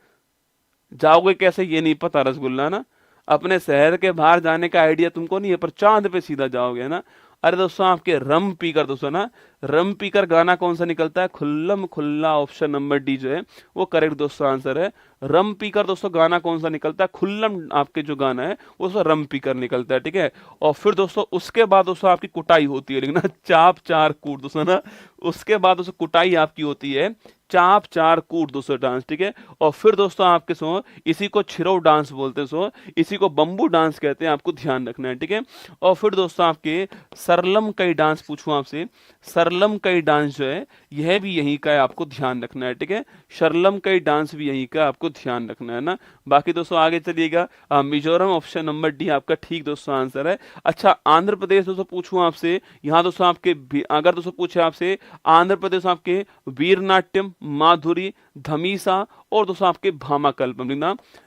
जाओगे कैसे ये नहीं पता रसगुल्ला ना, अपने शहर के बाहर जाने का आइडिया तुमको नहीं है, पर चांद पे सीधा जाओगे ना। अरे दोस्तों आपके रम पीकर, दोस्तों ना रम पीकर गाना कौन सा निकलता है, खुल्लम खुल्ला, ऑप्शन नंबर डी जो है वो करेक्ट दोस्तों आंसर है। रम पीकर दोस्तों गाना कौन सा निकलता है, खुल्लम आपके जो गाना है वो दोस्तों रम पीकर निकलता है, ठीक है। और फिर दोस्तों उसके बाद दोस्तों आपकी कुटाई होती है, लेकिन चाप चार कूट दोस्तों ना, उसके बाद दोस्तों कुटाई आपकी होती है चाप चार कूट दोस्तों डांस, ठीक है। और फिर दोस्तों आपके सो इसी को छिरव डांस बोलते हैं, सो इसी को बम्बू डांस कहते हैं, आपको ध्यान रखना है, ठीक है। और फिर दोस्तों आपके सरलम कई डांस पूछूं आपसे, सरलम कई डांस जो है यह भी यहीं का है, आपको ध्यान रखना है, ठीक है। सरलम कई डांस भी यहीं का, आपको ध्यान रखना है ना। बाकी दोस्तों आगे चलिएगा, मिजोरम ऑप्शन नंबर डी आपका ठीक दोस्तों आंसर है। अच्छा आंध्र प्रदेश दोस्तों पूछूं आपसे, यहाँ दोस्तों आपके अगर दोस्तों पूछे आपसे आंध्र प्रदेश आपके वीरनाट्यम, माधुरी, धमीसा और दोस्तों आपके भामाकल्पम,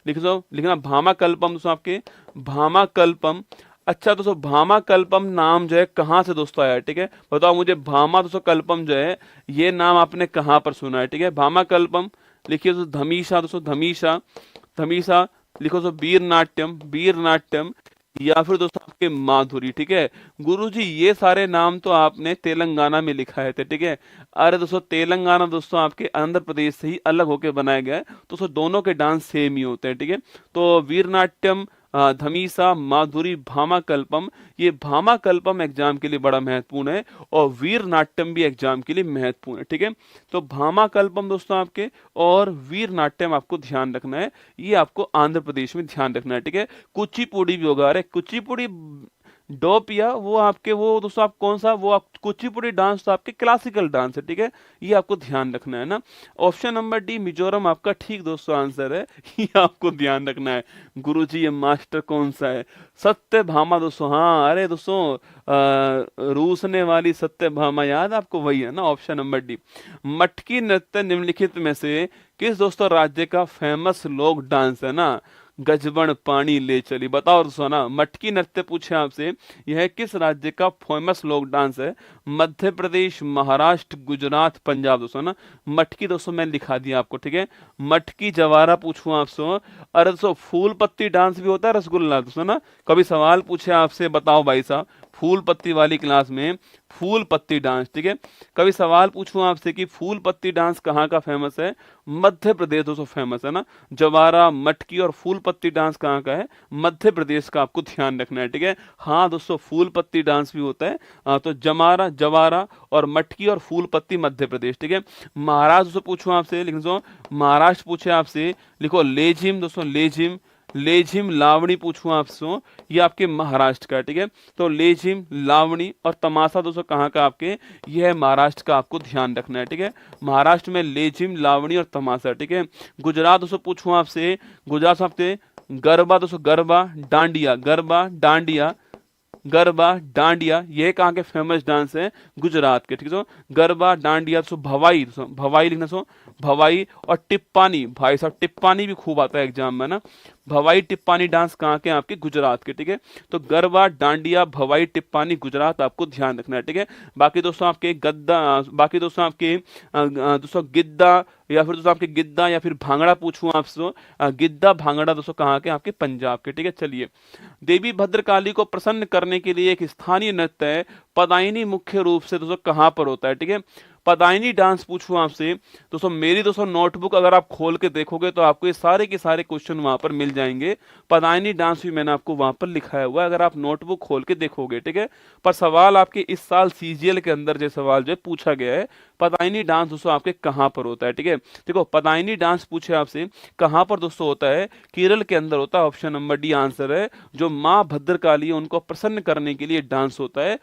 लिखना भामाकल्पम दोस्तों आपके भामाकल्पम। अच्छा दोस्तों भामाकल्पम नाम जो है कहाँ से दोस्तों आया है, ठीक है, बताओ मुझे। भामा दोस्तों कल्पम जो है ये नाम आपने कहाँ पर सुना है, ठीक है। भामाकल्पम लिखिए दोस्तों धमीसा, दोस्तों धमीसा, धमीसा लिखो दोस्तों वीरनाट्यम, वीरनाट्यम, या फिर दोस्तों आपके माधुरी, ठीक है। गुरुजी ये सारे नाम तो आपने तेलंगाना में लिखा है, ठीक है। अरे दोस्तों तेलंगाना दोस्तों आपके आंध्र प्रदेश से ही अलग होके बनाया गया है, तो दोस्तों दोनों के डांस सेम ही होते हैं, ठीक है। तो वीरनाट्यम, धमीसा, माधुरी, भामाकल्पम, ये भामाकल्पम एग्जाम के लिए बड़ा महत्वपूर्ण है और वीरनाट्यम भी एग्जाम के लिए महत्वपूर्ण है, ठीक है। तो भामाकल्पम दोस्तों आपके और वीरनाट्यम आपको ध्यान रखना है, ये आपको आंध्र प्रदेश में ध्यान रखना है, ठीक है। कुचिपुड़ी भी होगा, अरे कुचिपुड़ी डोप या वो आपके वो दोस्तों आप कौन सा, वो आप कुचिपुड़ी डांस तो आपके क्लासिकल डांस है, ठीक है, ये आपको ध्यान रखना है ना। ऑप्शन नंबर डी मिजोरम आपका ठीक दोस्तों आंसर है, ये आपको ध्यान रखना है। गुरुजी ये मास्टर कौन सा है, सत्यभामा दोस्तों, हाँ अरे दोस्तों रूसने वाली सत्यभामा याद आपको, वही है ना, ऑप्शन नंबर डी। मटकी नृत्य निम्नलिखित में से किस दोस्तों राज्य का फेमस लोक डांस है ना, गजबन पानी ले चली, बताओ दोस्तों ना। मटकी नृत्य पूछे आपसे, यह किस राज्य का फेमस लोक डांस है, मध्य प्रदेश, महाराष्ट्र, गुजरात, पंजाब दोस्तों ना। मटकी दोस्तों मैं लिखा दिया आपको, ठीक है। मटकी जवारा पूछूं आपसे, अरे दोस्तों फूल पत्ती डांस भी होता है रसगुल्ला दोस्तों ना। कभी सवाल पूछे आपसे, बताओ भाई साहब फूल पत्ती वाली क्लास में फूल पत्ती डांस, ठीक है। कभी सवाल पूछूं आपसे कि फूल पत्ती डांस कहाँ का फेमस है, मध्य प्रदेश दोस्तों फेमस है ना। जवारा, मटकी और फूल पत्ती डांस कहाँ का है, मध्य प्रदेश का, आपको ध्यान रखना है, ठीक है। हाँ दोस्तों फूल पत्ती डांस भी होता है, तो जमारा, जवारा और मटकी और फूल पत्ती मध्य प्रदेश, ठीक है। महाराष्ट्र दोस्तों पूछूं आपसे, लिख दो महाराष्ट्र पूछे आपसे, लिखो लेझिम दोस्तों, लेझिम, लेझिम लावणी पूछूं आपसे, ये आपके महाराष्ट्र का, ठीक है। तो लेझिम, लावणी और तमाशा दोस्तों कहाँ का आपके, यह है महाराष्ट्र का, आपको ध्यान रखना है, ठीक है। महाराष्ट्र में लेझिम, लावणी और तमाशा, ठीक है। गुजरात दोस्तों पूछूं आपसे, गुजरात आपके गरबा दोस्तों, गरबा, डांडिया, गरबा, डांडिया, गरबा, डांडिया, ये कहाँ के फेमस डांस है, गुजरात के, ठीक है। गरबा, डांडिया, सो भवाई, भवाई लिखना, सो भवाई और टिप्पानी, भाई साहब टिप्पानी भी खूब आता है एग्जाम में ना। भवाई टिप्पानी डांस कहाँ के, आपके गुजरात के, ठीक है। तो गरबा, डांडिया, भवाई, टिप्पानी गुजरात, आपको ध्यान रखना है, ठीक है। बाकी दोस्तों आपके गद्दा, बाकी दोस्तों आपके दोस्तों गिद्दा या फिर दोस्तों आपके गिद्दा या फिर भांगड़ा पूछूं आपसे, गिद्दा भांगड़ा दोस्तों कहाँ के, आपके पंजाब के, ठीक है। चलिए, देवी भद्रकाली को प्रसन्न करने के लिए एक स्थानीय नृत्य है, पदायनी मुख्य रूप से दोस्तों कहाँ पर होता है, ठीक है। पदायनी डांस पूछूं आपसे दोस्तों, मेरी दोस्तों नोटबुक अगर आप खोल के देखोगे तो आपको ये सारे के सारे क्वेश्चन वहां पर मिल जाएंगे। पदायनी डांस भी मैंने आपको वहां पर लिखा हुआ है, अगर आप नोटबुक खोल के देखोगे, ठीक है। पर सवाल आपके इस साल सीजीएल के अंदर जो सवाल जो पूछा गया है, पदायनी डांस दोस्तों आपके कहाँ पर होता है, ठीक है। देखो पदायनी डांस पूछे आपसे कहाँ पर दोस्तों होता है, केरल के अंदर होता है, ऑप्शन नंबर डी आंसर है। जो माँ भद्रकाली है उनको प्रसन्न करने के लिए डांस होता है,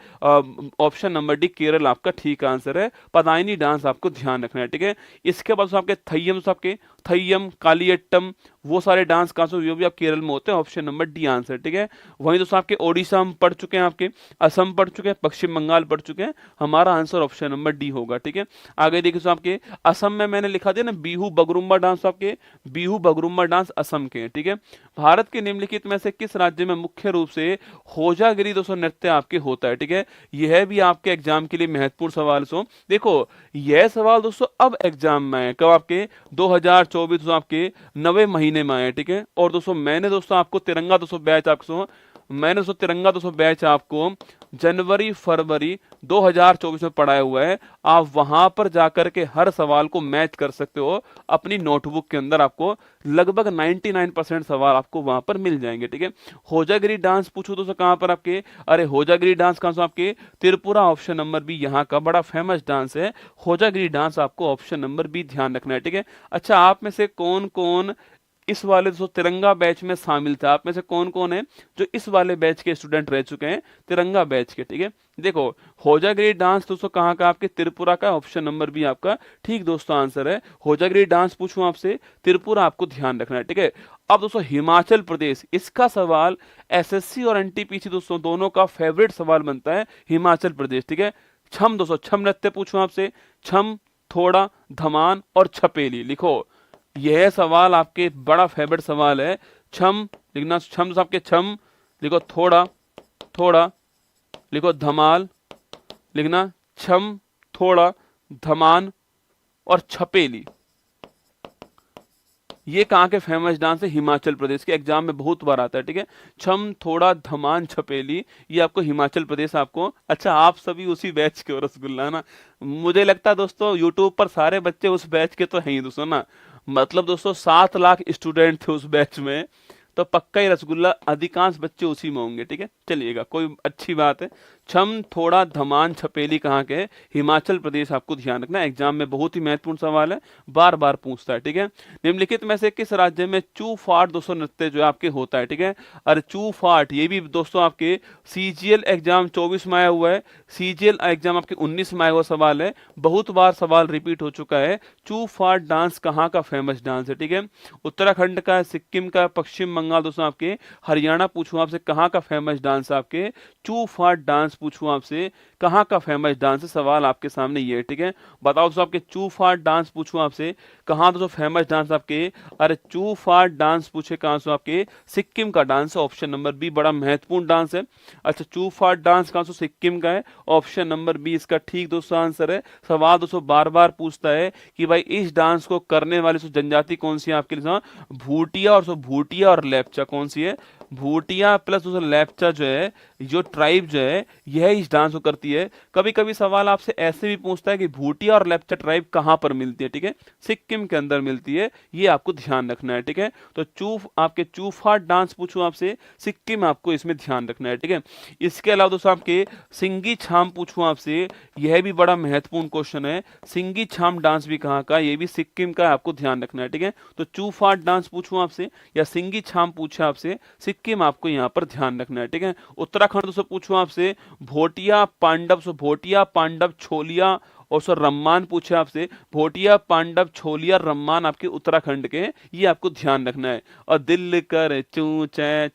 ऑप्शन नंबर डी केरल आपका ठीक आंसर है। पदायनी डांस आपको ध्यान रखना है, ठीक है। इसके बाद आपके थय्यम, आपके थय्यम, कालियट्टम, वो सारे डांस कहाँ से, वो भी आप केरल में होते हैं, ऑप्शन नंबर डी आंसर, ठीक है। वहीं दोस्तों आपके ओडिशा हम पढ़ चुके हैं, आपके असम पढ़ चुके हैं, पश्चिम बंगाल पढ़ चुके हैं, हमारा आंसर ऑप्शन नंबर डी होगा, ठीक है। आगे देखिए दोस्तों आपके असम में मैंने लिखा दिया ना बिहू बगरुम्बा डांस, आपके बिहू बगरुम्बा डांस असम के हैं, ठीक है। भारत के निम्नलिखित में से किस राज्य में मुख्य रूप से होजागिरी दोस्तों नृत्य आपके होता है, ठीक है। यह भी आपके एग्जाम के लिए महत्वपूर्ण सवाल। सो देखो यह सवाल दोस्तों अब एग्जाम में है, कब आपके 2024 दोस्तों आपके 9वें महीने में आए, ठीक है। और दोस्तों मैंने दोस्तों आपको तिरंगा दोस्तों बैच आपको मैंने दोस्तों तिरंगा दोस्तों बैच आपको जनवरी फरवरी 2024 में पढ़ाया हुआ है। आप वहां पर जाकर के हर सवाल को मैच कर सकते हो अपनी नोटबुक के अंदर, आपको लगभग 99% सवाल आपको वहां पर मिल जाएंगे, ठीक है। होजागिरी डांस पूछो दोस्तों कहां पर आपके, अरे होजागिरी डांस कहां से आपके त्रिपुरा, ऑप्शन नंबर बी यहाँ का बड़ा फेमस डांस है होजागिरी डांस, आपको ऑप्शन नंबर बी ध्यान रखना है, ठीक है। अच्छा आप में से कौन कौन इस वाले दोस्तों तिरंगा बैच में शामिल था, आप में से कौन कौन है जो इस वाले बैच के स्टूडेंट रह चुके हैं तिरंगा बैच के, ठीक है। देखो होजागिरी डांस दोस्तों कहाँ का आपके त्रिपुरा का, ऑप्शन नंबर बी आपका ठीक दोस्तों आंसर है। होजागिरी डांस पूछूं आपसे त्रिपुरा, आपको ध्यान रखना है, ठीक है। अब दोस्तों हिमाचल प्रदेश, इसका सवाल एसएससी और एनटीपीसी दोस्तों दोनों का फेवरेट सवाल बनता है हिमाचल प्रदेश, ठीक है। छम दोस्तों, छम नृत्य पूछूं आपसे, छम, थोड़ा, धमान और छपेली, लिखो यह सवाल आपके बड़ा फेवरेट सवाल है। छम लिखना, छम से आपके छम लिखो, थोड़ा थोड़ा लिखो, धमाल लिखना, छम थोड़ा धमान और छपेली, ये कहाँ के फेमस डांस है, हिमाचल प्रदेश के, एग्जाम में बहुत बार आता है, ठीक है। छम थोड़ा धमान छपेली, ये आपको हिमाचल प्रदेश आपको। अच्छा आप सभी उसी बैच के हो रसगुल्ला ना, मुझे लगता है दोस्तों यूट्यूब पर सारे बच्चे उस बैच के तो हैं ही दोस्तों ना, मतलब दोस्तों 7 लाख स्टूडेंट थे उस बैच में, तो पक्का ही रसगुल्ला अधिकांश बच्चे उसी में होंगे, ठीक है। चलिएगा कोई अच्छी बात है। छम थोड़ा धमान छपेली कहाँ के, हिमाचल प्रदेश, आपको ध्यान रखना, एग्जाम में बहुत ही महत्वपूर्ण सवाल है, बार बार पूछता है, ठीक है। निम्नलिखित में से किस राज्य में चू फाट दोस्तों नृत्य जो आपके होता है, ठीक है। और चू फाट ये भी दोस्तों आपके सीजीएल एग्जाम 24 में आया हुआ है, सीजीएल एग्जाम आपके 19 में आया हुआ सवाल है, बहुत बार सवाल रिपीट हो चुका है। चू फाट डांस कहाँ का फेमस डांस है, ठीक है। उत्तराखंड का, सिक्किम का, पश्चिम बंगाल दोस्तों आपके, हरियाणा पूछूं आपसे कहाँ का फेमस डांस आपके, चू फाट डांस पूछूं आपसे कहाँ का फेमस डांस है, सवाल आपके सामने ये, ठीक है। बताओ दोस्तों आपके चू फाट डांस पूछूं आपसे कहाँ दोस्तों फेमस डांस आपके, अरे चू फाट डांस पूछे कहाँ से आपके, सिक्किम का डांस है, ऑप्शन नंबर बी बड़ा महत्वपूर्ण डांस है। अच्छा चू फाट डांस कहाँ से, सिक्किम का है, ऑप्शन नंबर बी इसका ठीक दोस्तों आंसर है। सवाल दोस्तों बार बार पूछता है कि भाई इस डांस को करने वाली जनजाति कौन सी है आपके लिए, भूटिया और भूटिया और लेप्चा कौन सी है, भूटिया प्लस दोस्तों लेप्चा जो है, जो ट्राइब जो है यह इस डांस को करती है। कभी कभी सवाल आपसे ऐसे भी पूछता है कि भूटिया और लेप्चा ट्राइब कहां पर मिलती है, ठीक है, सिक्किम के अंदर मिलती है, ये आपको ध्यान रखना है, ठीक है। तो आपके चूफाट डांस पूछूं आपसे, सिक्किम आपको इसमें ध्यान रखना है, ठीक है। इसके अलावा दोस्तों आपके सिंगी छाम पूछूं आपसे, यह भी बड़ा महत्वपूर्ण क्वेश्चन है, सिंगी छाम डांस भी कहाँ का, ये भी सिक्किम का, आपको ध्यान रखना है, ठीक है। तो चूफाट डांस पूछूं आपसे या सिंगी छाम पूछे आपसे, सिक्किम आपको यहाँ पर ध्यान रखना है, ठीक है। उत्तराखंड दोस्तों पूछूं आपसे, भोटिया पांडव, भोटिया पांडव छोलिया और सर रम्मान पूछे आपसे, भोटिया पांडव छोलिया रम्मान आपके उत्तराखंड के, ये आपको ध्यान रखना है। और दिल कर चू चै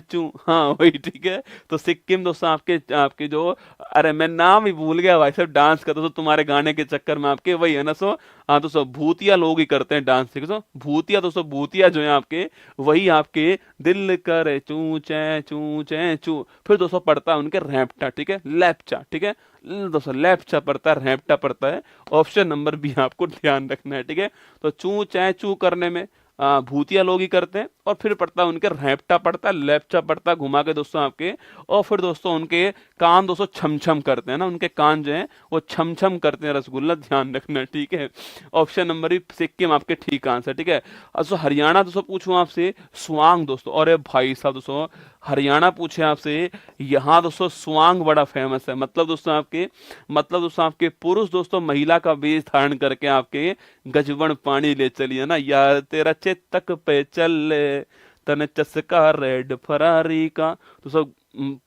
चू, हाँ वही, ठीक है। तो सिक्किम दोस्तों आपके जो, अरे मैं नाम ही भूल गया भाई साहब डांस का, दोस्तों तुम्हारे गाने के चक्कर में आपके वही है ना। सो हाँ दोस्तों भूतिया लोग ही करते हैं डांस, ठीक है। भूतिया दोस्तों, भूतिया जो है आपके वही आपके दिल कर चू चै चू, फिर दोस्तों पड़ता है उनके रैप्टा, ठीक है, लैप्चा, ठीक है दोस्तों, लेफ्ट पड़ता है, रैप्टा पड़ता है, ऑप्शन नंबर बी आपको ध्यान रखना है, ठीक है। तो चू चै चू करने में भूतिया लोग ही करते हैं, और फिर पड़ता है उनके रैप्टा पड़ता है, लेप्चा पड़ता है घुमा के दोस्तों आपके, और फिर दोस्तों उनके कान दोस्तों छम छम करते हैं ना, उनके कान जो है वो छम छम करते हैं रसगुल्ला, ध्यान रखना, ठीक है। ऑप्शन नंबर बी सिक्किम आपके ठीक आंसर, ठीक है। दोस्तों हरियाणा दोस्तों पूछूं आपसे, स्वांग दोस्तों, अरे भाई साहब दोस्तों हरियाणा पूछे आपसे, यहाँ दोस्तों स्वांग बड़ा फेमस है, मतलब दोस्तों आपके पुरुष दोस्तों महिला का वेश धारण करके आपके गजबन पानी ले चलिए ना, यार तेरा चेतक पे चल तने चस्का रेड फरारी का, तो सब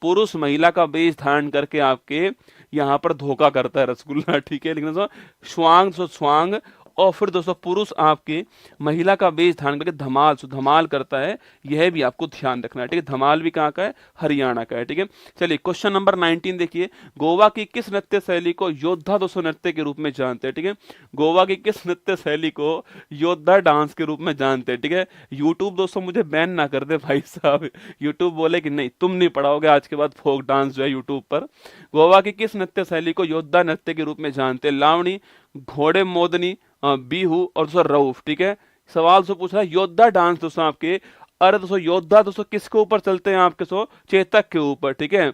पुरुष महिला का वेश धारण करके आपके यहाँ पर धोखा करता है रसगुल्ला, ठीक है। लेकिन स्वांग और फिर दोस्तों पुरुष आपके महिला का वेश धारण करके धमाल धमाल करता है, यह भी आपको ध्यान रखना है, ठीक है। धमाल भी कहाँ का है, हरियाणा का है, ठीक है। चलिए क्वेश्चन नंबर 19 देखिए, गोवा की किस नृत्य शैली को योद्धा दोस्तों नृत्य के रूप में जानते हैं, ठीक है। गोवा की किस नृत्य शैली को योद्धा डांस के रूप में जानते हैं, ठीक है। यूट्यूब दोस्तों मुझे बैन ना कर दे भाई साहब, यूट्यूब बोले कि नहीं तुम नहीं पढ़ाओगे आज के बाद फोक डांस जो है यूट्यूब पर। गोवा की किस नृत्य शैली को योद्धा नृत्य के रूप में जानते हैं, लावणी, घोड़े मोदनी, बीहू और दोस्तों रऊफ, ठीक है। सवाल से पूछ रहा है योद्धा डांस दोस्तों आपके, अरे दोस्तों योद्धा दोस्तों किसके ऊपर चलते हैं आपके, सो चेतक के ऊपर, ठीक है।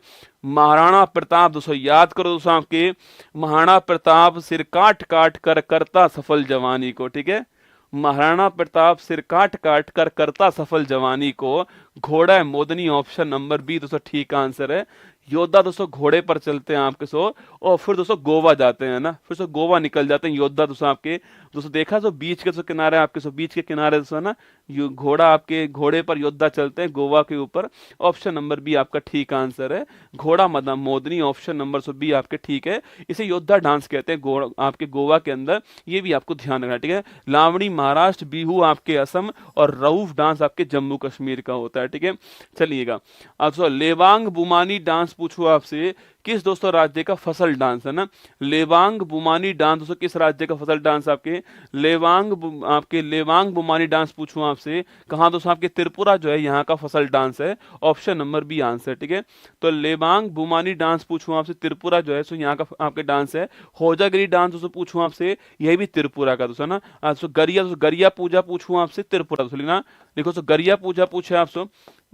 महाराणा प्रताप दोस्तों याद करो दोस्तों आपके, महाराणा प्रताप सिर काट काट कर करता सफल जवानी को, ठीक है। महाराणा प्रताप सिर काट काट कर करता सफल जवानी को, घोड़ा मोदनी ऑप्शन नंबर बी दोस्तों ठीक आंसर है। योद्धा दोस्तों घोड़े पर चलते हैं आपके सो, और फिर दोस्तों गोवा जाते हैं ना, फिर दोस्तों गोवा निकल जाते हैं योद्धा दोस्तों आपके। दोस्तों देखा तो बीच के किनारे आपके सो, बीच के किनारे दोस्तों ना घोड़ा आपके, घोड़े पर योद्धा चलते हैं गोवा के ऊपर, ऑप्शन नंबर बी आपका ठीक आंसर है। घोड़ा मदम मोदनी ऑप्शन नंबर सो बी आपके ठीक है। इसे योद्धा डांस कहते हैं आपके गोवा के अंदर, ये भी आपको ध्यान रखना, ठीक है। लावणी महाराष्ट्र, बीहू आपके असम और रऊफ डांस आपके जम्मू कश्मीर का होता है, ठीक है। चलिएगा अब लेवांग बुमानी डांस पूछूं आपसे, किस दोस्तों राज्य का फसल डांस है ना, लेवांग बुमानी डांस दोस्तों किस राज्य का फसल डांस आपके, लेवांग बुमानी डांस पूछूं आपसे, कहां दोस्तों आपके त्रिपुरा जो है यहाँ का फसल डांस है, ऑप्शन नंबर बी आंसर, ठीक है। तो लेवांग बुमानी डांस पूछूं आपसे, त्रिपुरा जो है सो यहाँ का आपके डांस है। होजागिरी डांस दोस्तों पूछूं आपसे, यह भी त्रिपुरा का दोस्तों ना। गरिया पूजा पूछूं आपसे, त्रिपुरा दोस्तों लिखना, देखो सो गरिया पूजा पूछे आपसे,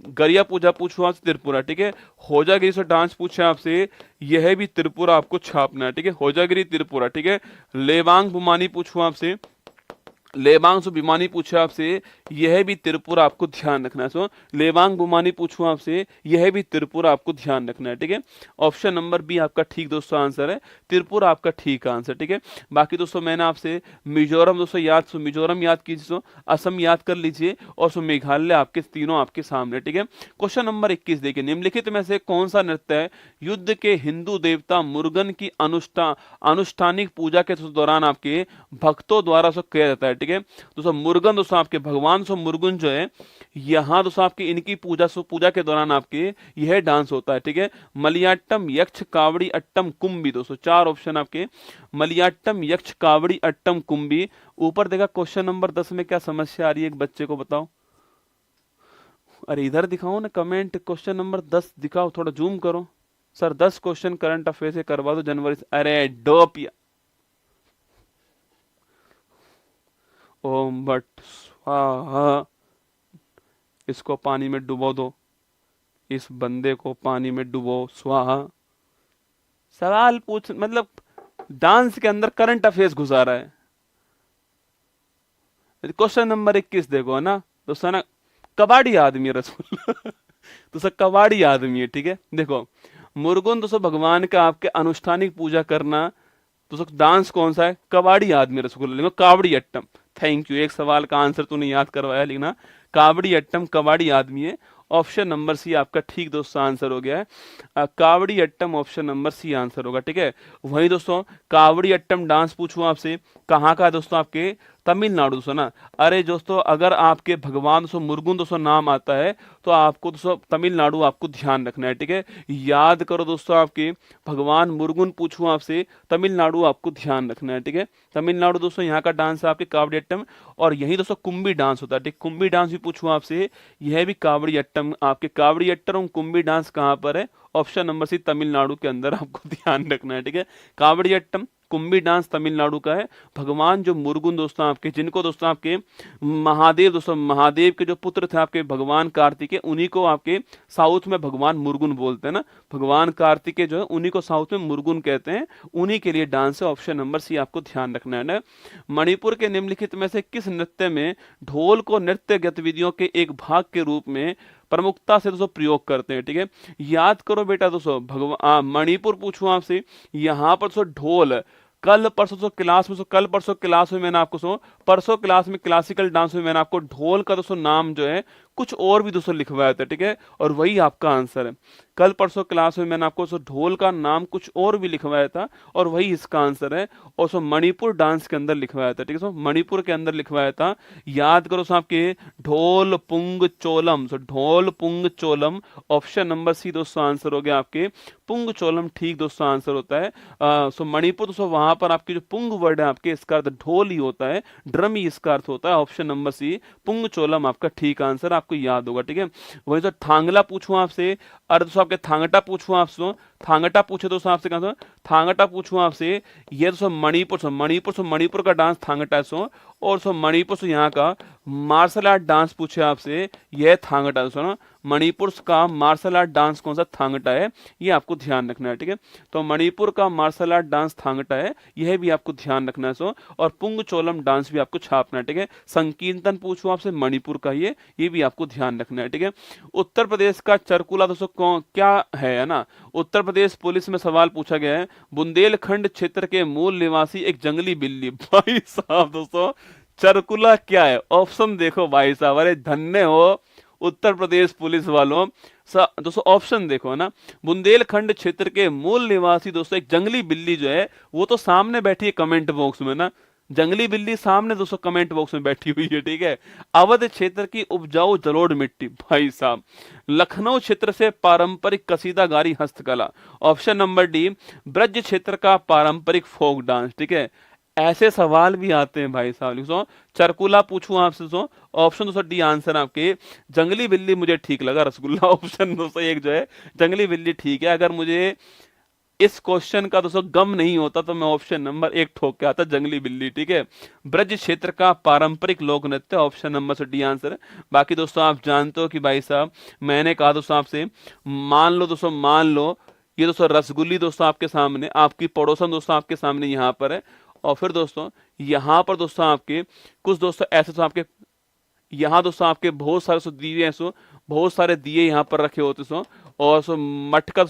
गरिया पूजा पूछो आपसे त्रिपुरा, ठीक है। होजागिरी से डांस पूछे आपसे, यह भी त्रिपुरा आपको छापना है, ठीक है। होजागिरी त्रिपुरा, ठीक है। लेवांग बुमानी पूछो आपसे, लेवांग सो बिमानी पूछा आपसे, यह भी त्रिपुरा आपको ध्यान रखना है। सो लेवांग बुमानी पूछो आपसे, यह भी त्रिपुरा आपको ध्यान रखना है, ठीक है। ऑप्शन नंबर बी आपका ठीक दोस्तों आंसर है, त्रिपुरा आपका ठीक आंसर, ठीक है। बाकी दोस्तों मैंने आपसे मिजोरम दोस्तों मिजोरम याद कीजिए, सो असम याद कर लीजिए, और सो मेघालय आपके तीनों आपके सामने, ठीक है। क्वेश्चन नंबर 21 देखिए, निम्नलिखित में से कौन सा नृत्य है युद्ध के हिंदू देवता मुर्गन की अनुष्ठानिक पूजा के दौरान आपके भक्तों द्वारा किया जाता है, ठीक है। दोस्तों मुर्गन दोस्तों आपके भगवान मुर्गन जो है, यहाँ दोस्तों आपकी इनकी पूजा के दौरान आपके यह डांस होता है, ठीक है। मलियाट्टम, यक्ष, कावड़ी, अट्टम, कुंभी, दोस्तों 4 ऑप्शन आपके, मलियाट्टम, यक्ष, कावड़ी, अट्टम, कुंभी। ऊपर देखा क्वेश्चन नंबर 10 में क्या समस्या आ रही है, एक बच्चे को बताओ। अरे इधर दिखाओ ना कमेंट, क्वेश्चन नंबर 10 दिखाओ, थोड़ा जूम करो सर। 10 क्वेश्चन करंट अफेयर से करवा दो जनवरी से। अरे डोपिया, ओम बट स्वाहा, इसको पानी में डुबो दो, इस बंदे को पानी में डुबो स्वाहा। सवाल पूछ मतलब डांस के अंदर करंट अफेयर्स घुसा रहा है। क्वेश्चन नंबर 21 देखो ना दोस्तों ना, कबाड़ी आदमी है रसूल दोस्तों कबाड़ी आदमी है, ठीक है। देखो मुर्गुन दोस्तों भगवान का आपके अनुष्ठानिक पूजा करना, दोस्तों डांस कौन सा है, कबाड़ी आदमी रसगुल्ला, लिखो कावड़ी अट्टम। थैंक यू, एक सवाल का आंसर तूने याद करवाया, लिखना कावड़ी अट्टम कबाड़ी आदमी है, ऑप्शन नंबर सी आपका ठीक दोस्तों आंसर हो गया है। कावड़ी Attam option number C answer होगा, ठीक है। वहीं दोस्तों कावड़ी अट्टम डांस पूछूं आपसे, कहाँ का दोस्तों आपके, तमिलनाडु दोस्तों ना। अरे दोस्तों अगर आपके भगवान दोस्तों मुर्गुन दोस्तों नाम आता है तो आपको दोस्तों तमिलनाडु आपको ध्यान रखना है, ठीक है। याद करो दोस्तों आपके भगवान मुर्गुन पूछूं आपसे, तमिलनाडु आपको ध्यान रखना है, ठीक है। तमिलनाडु दोस्तों यहाँ का डांस है आपके कावड़ी अट्टम, और यही दोस्तों कुंभी डांस होता है, ठीक। कुंभी डांस भी पूछूं आपसे, यह भी कावड़ी अट्टम आपके, कावड़ी अट्टम और कुंभी डांस कहाँ पर है, ऑप्शन नंबर सी तमिलनाडु के अंदर आपको ध्यान रखना है, ठीक है। कावड़ी अट्टम कुंभी डांस तमिलनाडु का है। भगवान जो मुर्गुन दोस्तों आपके, जिनको दोस्तों आपके महादेव दोस्तों, महादेव के जो पुत्र थे आपके भगवान कार्तिकेय, उन्हीं को आपके साउथ में भगवान मुर्गुन बोलते हैं ना। भगवान कार्तिकेय जो है उन्हीं को साउथ में मुर्गुन कहते हैं, उन्हीं के लिए डांस है, ऑप्शन नंबर सी आपको ध्यान रखना है ना। मणिपुर के निम्नलिखित में से किस नृत्य में ढोल को नृत्य गतिविधियों के एक भाग के रूप में प्रमुखता से दोस्तों प्रयोग करते हैं, ठीक है। याद करो बेटा दोस्तों, मणिपुर पूछूं आपसे, यहाँ पर दोस्तों ढोल, कल परसों क्लास में, कल परसों क्लास में मैंने आपको परसों क्लास में क्लासिकल डांस में मैंने आपको ढोल का दोस्तों नाम जो है कुछ और भी दोस्तों लिखवाया था, ठीक है, और वही आपका आंसर है। कल परसों क्लास में मैंने आपको ढोल का नाम कुछ और भी लिखवाया था और वही इसका आंसर है। और सो मणिपुर डांस के अंदर लिखवाया था, ठीक है, सो मणिपुर के अंदर लिखवाया था। याद करो सो आपके ढोल पुंग चोलम, सो ढोल पुंग चोलम, ऑप्शन नंबर सी दोस्तों आंसर हो गया आपके पुंग चोलम, ठीक दोस्तों आंसर होता है। सो मणिपुर दोस्तों वहां पर आपकी जो पुंग वर्ड है आपके, इसका अर्थ ढोल ही होता है, ड्रम ही इसका अर्थ होता है। ऑप्शन नंबर सी पुंग चोलम आपका ठीक आंसर, आपको याद होगा, ठीक है। वही तो थांगला पूछूं आपसे, अर्थ दोस्तों आपके थांगटा पूछूं आपसे, थांगटा पूछे दोस्तों आपसे कहा, थांगटा पूछूं आपसे, ये दोस्तों मणिपुर सो मणिपुर सो मणिपुर का डांस थांगटा सो, और सो मणिपुर से यहाँ का मार्शल आर्ट डांस पूछे आपसे, यह थांगटा सो ना, मणिपुर का मार्शल आर्ट डांस कौन सा, थांगटा है, ये आपको ध्यान रखना है, ठीक है। तो मणिपुर का मार्शल आर्ट डांस थांगटा है, यह भी आपको ध्यान रखना है सो, और पुंग चोलम डांस भी आपको छापना है, ठीक है। संकीर्तन पूछूं आपसे मणिपुर का, ये भी आपको ध्यान रखना है, ठीक है। उत्तर प्रदेश का चरकुला दोस्तों कौन क्या है ना, उत्तर प्रदेश पुलिस में सवाल पूछा गया है, बुंदेलखंड क्षेत्र के मूल निवासी एक जंगली बिल्ली। भाई साहब दोस्तों चरकुला क्या है, ऑप्शन देखो भाई साहब, अरे धन्य हो उत्तर प्रदेश पुलिस वालों। दोस्तों ऑप्शन देखो ना, बुंदेलखंड क्षेत्र के मूल निवासी दोस्तों एक जंगली बिल्ली जो है वो तो सामने बैठी है कमेंट बॉक्स में ना, जंगली बिल्ली सामने दोस्तों कमेंट बॉक्स में बैठी हुई है, ठीक है। अवध क्षेत्र की उपजाऊ जलोढ़ मिट्टी, भाई साहब लखनऊ क्षेत्र से पारंपरिक कसीदाकारी हस्तकला, ऑप्शन नंबर डी ब्रज क्षेत्र का पारंपरिक फोक डांस, ठीक है। ऐसे सवाल भी आते हैं भाई साहब, लिखो चरकुला पूछूं आपसे, सो ऑप्शन दोस्तों डी आंसर आपके जंगली बिल्ली मुझे ठीक लगा, रसगुल्ला ऑप्शन दोस्तों एक जो है जंगली बिल्ली ठीक है। अगर मुझे इस क्वेश्चन का दोस्तों गम नहीं होता तो मैं ऑप्शन नंबर एक ठोक के आता जंगली बिल्ली, ठीक है। ब्रज क्षेत्र का पारंपरिक लोक नृत्य, ऑप्शन नंबर से डी आंसर है। बाकी दोस्तों आप जानते हो कि भाई साहब मैंने कहा दोस्तों आपसे, मान लो दोस्तों, मान लो ये दोस्तों रसगुल्ली दोस्तों आपके सामने, आपकी पड़ोसन दोस्तों आपके सामने यहाँ पर है, और फिर दोस्तों यहाँ पर दोस्तों आपके कुछ दोस्तों ऐसे तो आपके यहाँ दोस्तों आपके बहुत सारे सो दिए सो, बहुत सारे दिए यहाँ पर रखे होते सो, और सो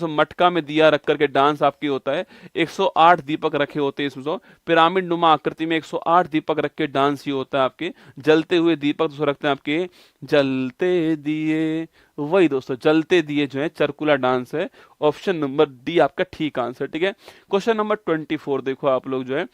मटका में दिया रख करके डांस आपकी होता है। 108 दीपक रखे होते हैं इसमें, सो पिरामिड नुमा आकृति में 108 दीपक रख के डांस ही होता है आपके। जलते हुए दीपक दोस्तों रखते हैं आपके, जलते दिए, वही दोस्तों जलते दिए जो है चरकुला डांस है। ऑप्शन नंबर डी आपका ठीक आंसर, ठीक है। क्वेश्चन नंबर 24 देखो आप लोग जो है,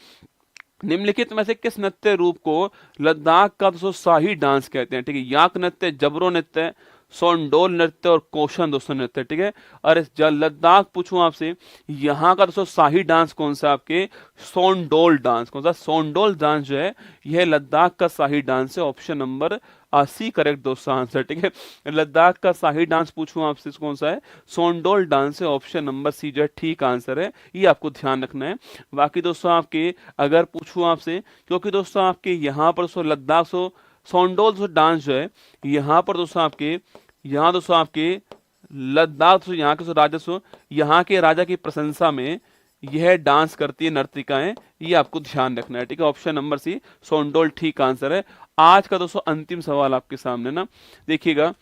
निम्नलिखित में से किस नृत्य रूप को लद्दाख का दोस्तों शाही डांस कहते हैं, ठीक है। याक नृत्य, जबरो नृत्य, सोंडोल नृत्य और कोशन दोस्तों नृत्य, ठीक है। और लद्दाख पूछूं आपसे, यहाँ का दोस्तों शाही डांस कौन सा आपके, सोंडोल डांस, कौन सा, सोंडोल डांस जो है यह लद्दाख का शाही डांस है। ऑप्शन नंबर सी करेक्ट दोस्तों आंसर, ठीक है। लद्दाख का शाही डांस पूछूं आपसे कौन सा है, सोंडोल डांस है, ऑप्शन नंबर सी जो है ठीक आंसर है, ये आपको ध्यान रखना है। बाकी दोस्तों आपके अगर पूछूं आपसे, क्योंकि दोस्तों आपके यहाँ पर लद्दाख सोंडोल डांस जो है यहाँ पर दोस्तों आपके, यहाँ दोस्तों आपके लद्दाख यहाँ के राजा यहाँ के राजा की प्रशंसा में यह डांस करती है नर्तिकाएं, ये आपको ध्यान रखना है, ठीक है। ऑप्शन नंबर सी सोंडोल ठीक आंसर है। आज का दोस्तों अंतिम सवाल आपके सामने ना, देखिएगा,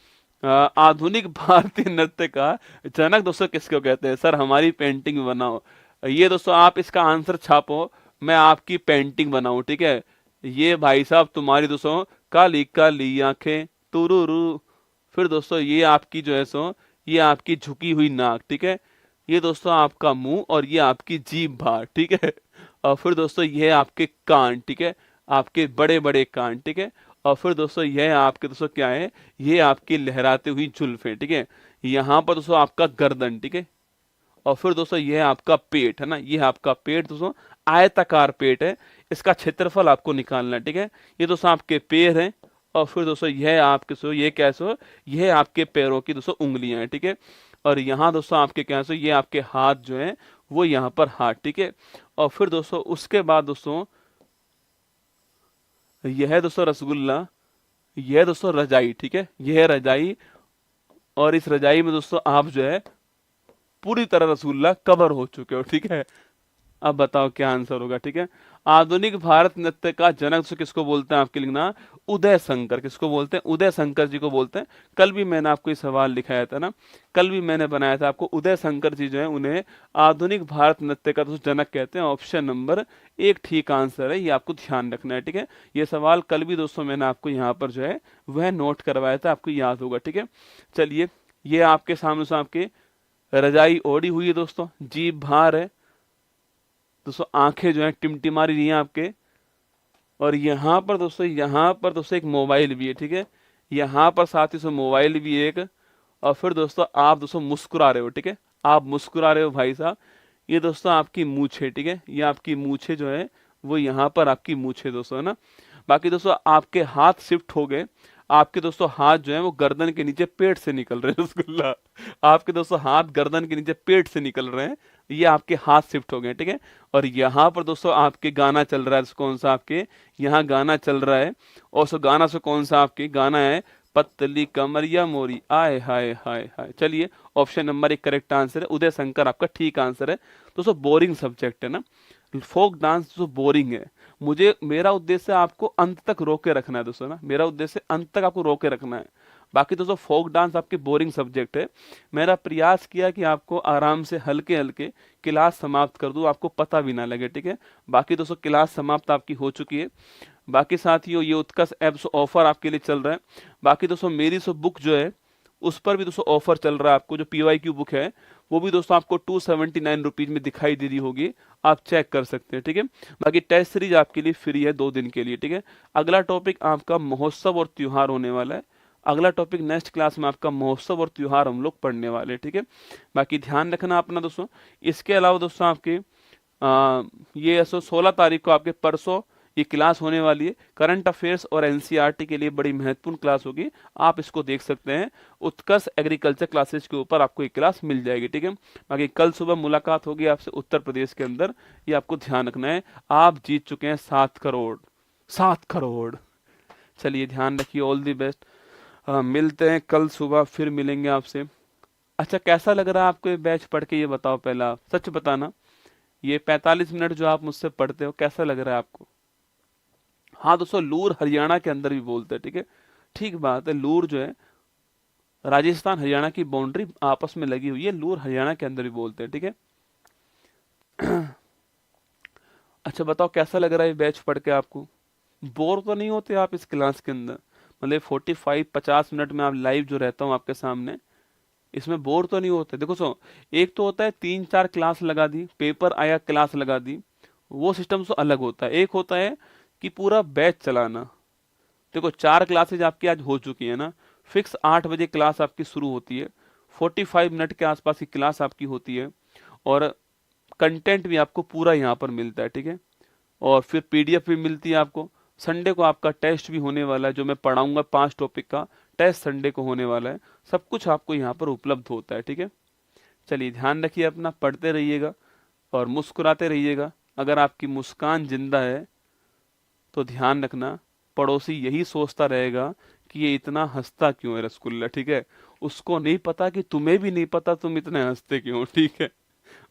आधुनिक भारतीय नृत्य का जनक दोस्तों किसको कहते हैं, सर हमारी पेंटिंग बनाओ। ये दोस्तों आप इसका आंसर छापो, मैं आपकी पेंटिंग बनाऊं, ठीक है। ये भाई साहब तुम्हारी दोस्तों काली काली आंखें तुरुरु, फिर दोस्तों ये आपकी जो है सो, ये आपकी झुकी हुई नाक, ठीक है। ये दोस्तों आपका मुंह और ये आपकी जीभ बाहर, ठीक है। और फिर दोस्तों ये आपके कान, ठीक है, आपके बड़े बड़े कान, ठीक है। और फिर दोस्तों यह आपके दोस्तों क्या है, ये आपकी लहराती हुई जुल्फें, ठीक है। यहाँ पर दोस्तों आपका गर्दन, ठीक है। और फिर दोस्तों यह आपका पेट है ना, ये आपका पेट दोस्तों आयताकार पेट है, इसका क्षेत्रफल आपको निकालना है, ठीक है। ये दोस्तों आपके पैर हैं, और फिर दोस्तों यह आपके ये कैसे, यह आपके पैरों की दोस्तों उंगलियां हैं, ठीक है। और यहाँ दोस्तों आपके क्या है, ये आपके हाथ जो है वो यहाँ पर हाथ, ठीक है। और फिर दोस्तों उसके बाद दोस्तों यह है दोस्तों रसगुल्ला, यह दोस्तों रजाई, ठीक है, यह है रजाई। और इस रजाई में दोस्तों आप जो है पूरी तरह रसगुल्ला कवर हो चुके हो, ठीक है। अब बताओ क्या आंसर होगा, ठीक है। आधुनिक भारत नृत्य का जनक से किसको बोलते हैं, आपके लिखना उदय शंकर। किसको बोलते हैं, उदय शंकर जी को बोलते हैं। कल भी मैंने आपको ये सवाल लिखाया था ना, कल भी मैंने बनाया था आपको, उदय शंकर जी जो है उन्हें आधुनिक भारत नृत्य का दोस्तों जनक कहते हैं। ऑप्शन नंबर एक ठीक आंसर है, ये आपको ध्यान रखना है, ठीक है। ये सवाल कल भी दोस्तों मैंने आपको यहाँ पर जो है वह नोट करवाया था, आपको याद होगा, ठीक है। चलिए, ये आपके सामने से आपके रजाई ओढ़ी हुई है दोस्तों, जीभ बाहर है दोस्तों, आंखें जो है टिमटिमा रही हैं आपके, और यहाँ पर दोस्तों, यहाँ पर दोस्तों एक मोबाइल भी है, ठीक है। यहाँ पर साथ ही से मोबाइल भी है एक, और फिर दोस्तों आप दोस्तों मुस्कुरा रहे हो, ठीक है। आप मुस्कुरा रहे हो भाई साहब, ये दोस्तों आपकी मूछें, ठीक है। ये आपकी मूछें जो है वो यहाँ पर आपकी मूछें दोस्तों, है ना। बाकी दोस्तों आपके हाथ शिफ्ट हो गए, आपके दोस्तों हाथ जो है वो गर्दन के नीचे पेट से निकल रहे हैं रसगुल्ला। आपके दोस्तों हाथ गर्दन के नीचे पेट से निकल रहे हैं, ये आपके हाथ शिफ्ट हो गए, ठीक है। और यहाँ पर दोस्तों आपके गाना चल रहा है, कौन सा आपके यहाँ गाना चल रहा है, और सो गाना से कौन सा आपके गाना है, पतली कमरिया मोरी आय हाय हाय हाय। चलिए, ऑप्शन नंबर एक करेक्ट आंसर है, उदय शंकर आपका ठीक आंसर है। दोस्तों बोरिंग सब्जेक्ट है ना, फोक डांस जो बोरिंग है, मुझे मेरा उद्देश्य आपको अंत तक रोके रखना है दोस्तों ना, मेरा उद्देश्य अंत तक आपको रोके रखना है। बाकी दोस्तों फोक डांस आपके बोरिंग सब्जेक्ट है, मेरा प्रयास किया कि आपको आराम से हल्के हल्के क्लास समाप्त कर दूं, आपको पता भी ना लगे, ठीक है। बाकी दोस्तों क्लास समाप्त आपकी हो चुकी है। बाकी साथियों ये उत्कर्ष ऐप्स ऑफर आपके लिए चल रहा है। बाकी दोस्तों मेरी सो बुक जो है उस पर भी दोस्तों ऑफर चल रहा है, आपको जो PYQ बुक है वो भी दोस्तों आपको 279 रुपीज में दिखाई दे रही होगी, आप चेक कर सकते हैं, ठीक है। बाकी टेस्ट सीरीज आपके लिए फ्री है 2 दिन के लिए, ठीक है। अगला टॉपिक आपका महोत्सव और त्योहार होने वाला है, अगला टॉपिक नेक्स्ट क्लास में आपका महोत्सव और त्योहार हम लोग पढ़ने वाले हैं, ठीक है। बाकी ध्यान रखना अपना दोस्तों। इसके अलावा दोस्तों आपके ये 16 तारीख को आपके परसों ये क्लास होने वाली है, करंट अफेयर्स और NCERT के लिए बड़ी महत्वपूर्ण क्लास होगी, आप इसको देख सकते हैं। उत्कर्ष एग्रीकल्चर क्लासेस के ऊपर आपको एक क्लास मिल जाएगी, ठीक है। बाकी कल सुबह मुलाकात होगी आपसे उत्तर प्रदेश के अंदर, ये आपको ध्यान रखना है। आप जीत चुके हैं 7 करोड़, 7 करोड़। चलिए ध्यान रखिए, ऑल दी बेस्ट। मिलते हैं कल सुबह, फिर मिलेंगे आपसे। अच्छा, कैसा लग रहा है आपको ये बैच पढ़ के, ये बताओ पहला, आप सच बताना। ये 45 मिनट जो आप मुझसे पढ़ते हो कैसा लग रहा है आपको? हाँ दोस्तों, लूर हरियाणा के अंदर भी बोलते हैं, ठीक है। ठीक बात है, लूर जो है राजस्थान हरियाणा की बाउंड्री आपस में लगी हुई है, लूर हरियाणा के अंदर भी बोलते हैं, ठीक है। अच्छा बताओ कैसा लग रहा है ये बैच पढ़ के आपको? बोर तो नहीं होते आप इस क्लास के अंदर? मतलब 45-50 मिनट में आप लाइव जो रहता हूँ आपके सामने, इसमें बोर तो नहीं होते? देखो सो, एक तो होता है 3-4 क्लास लगा दी, पेपर आया क्लास लगा दी, वो सिस्टम तो अलग होता है। एक होता है कि पूरा बैच चलाना। देखो 4 क्लासेज आपकी आज हो चुकी है ना, फिक्स 8 बजे क्लास आपकी शुरू होती है, 45 मिनट के आसपास की क्लास आपकी होती है, और कंटेंट भी आपको पूरा यहाँ पर मिलता है, ठीक है। और फिर PDF भी मिलती है आपको। संडे को आपका टेस्ट भी होने वाला है, जो मैं पढ़ाऊंगा 5 टॉपिक का टेस्ट संडे को होने वाला है। सब कुछ आपको यहाँ पर उपलब्ध होता है, ठीक है। चलिए ध्यान रखिए अपना, पढ़ते रहिएगा और मुस्कुराते रहिएगा। अगर आपकी मुस्कान जिंदा है तो ध्यान रखना, पड़ोसी यही सोचता रहेगा कि ये इतना हंसता क्यों है रसगुल्ला, ठीक है। उसको नहीं पता कि तुम्हें भी नहीं पता तुम इतने हंसते क्यों, ठीक है।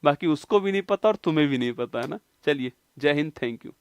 बाकी उसको भी नहीं पता और तुम्हें भी नहीं पता, है ना। चलिए, जय हिंद, थैंक यू।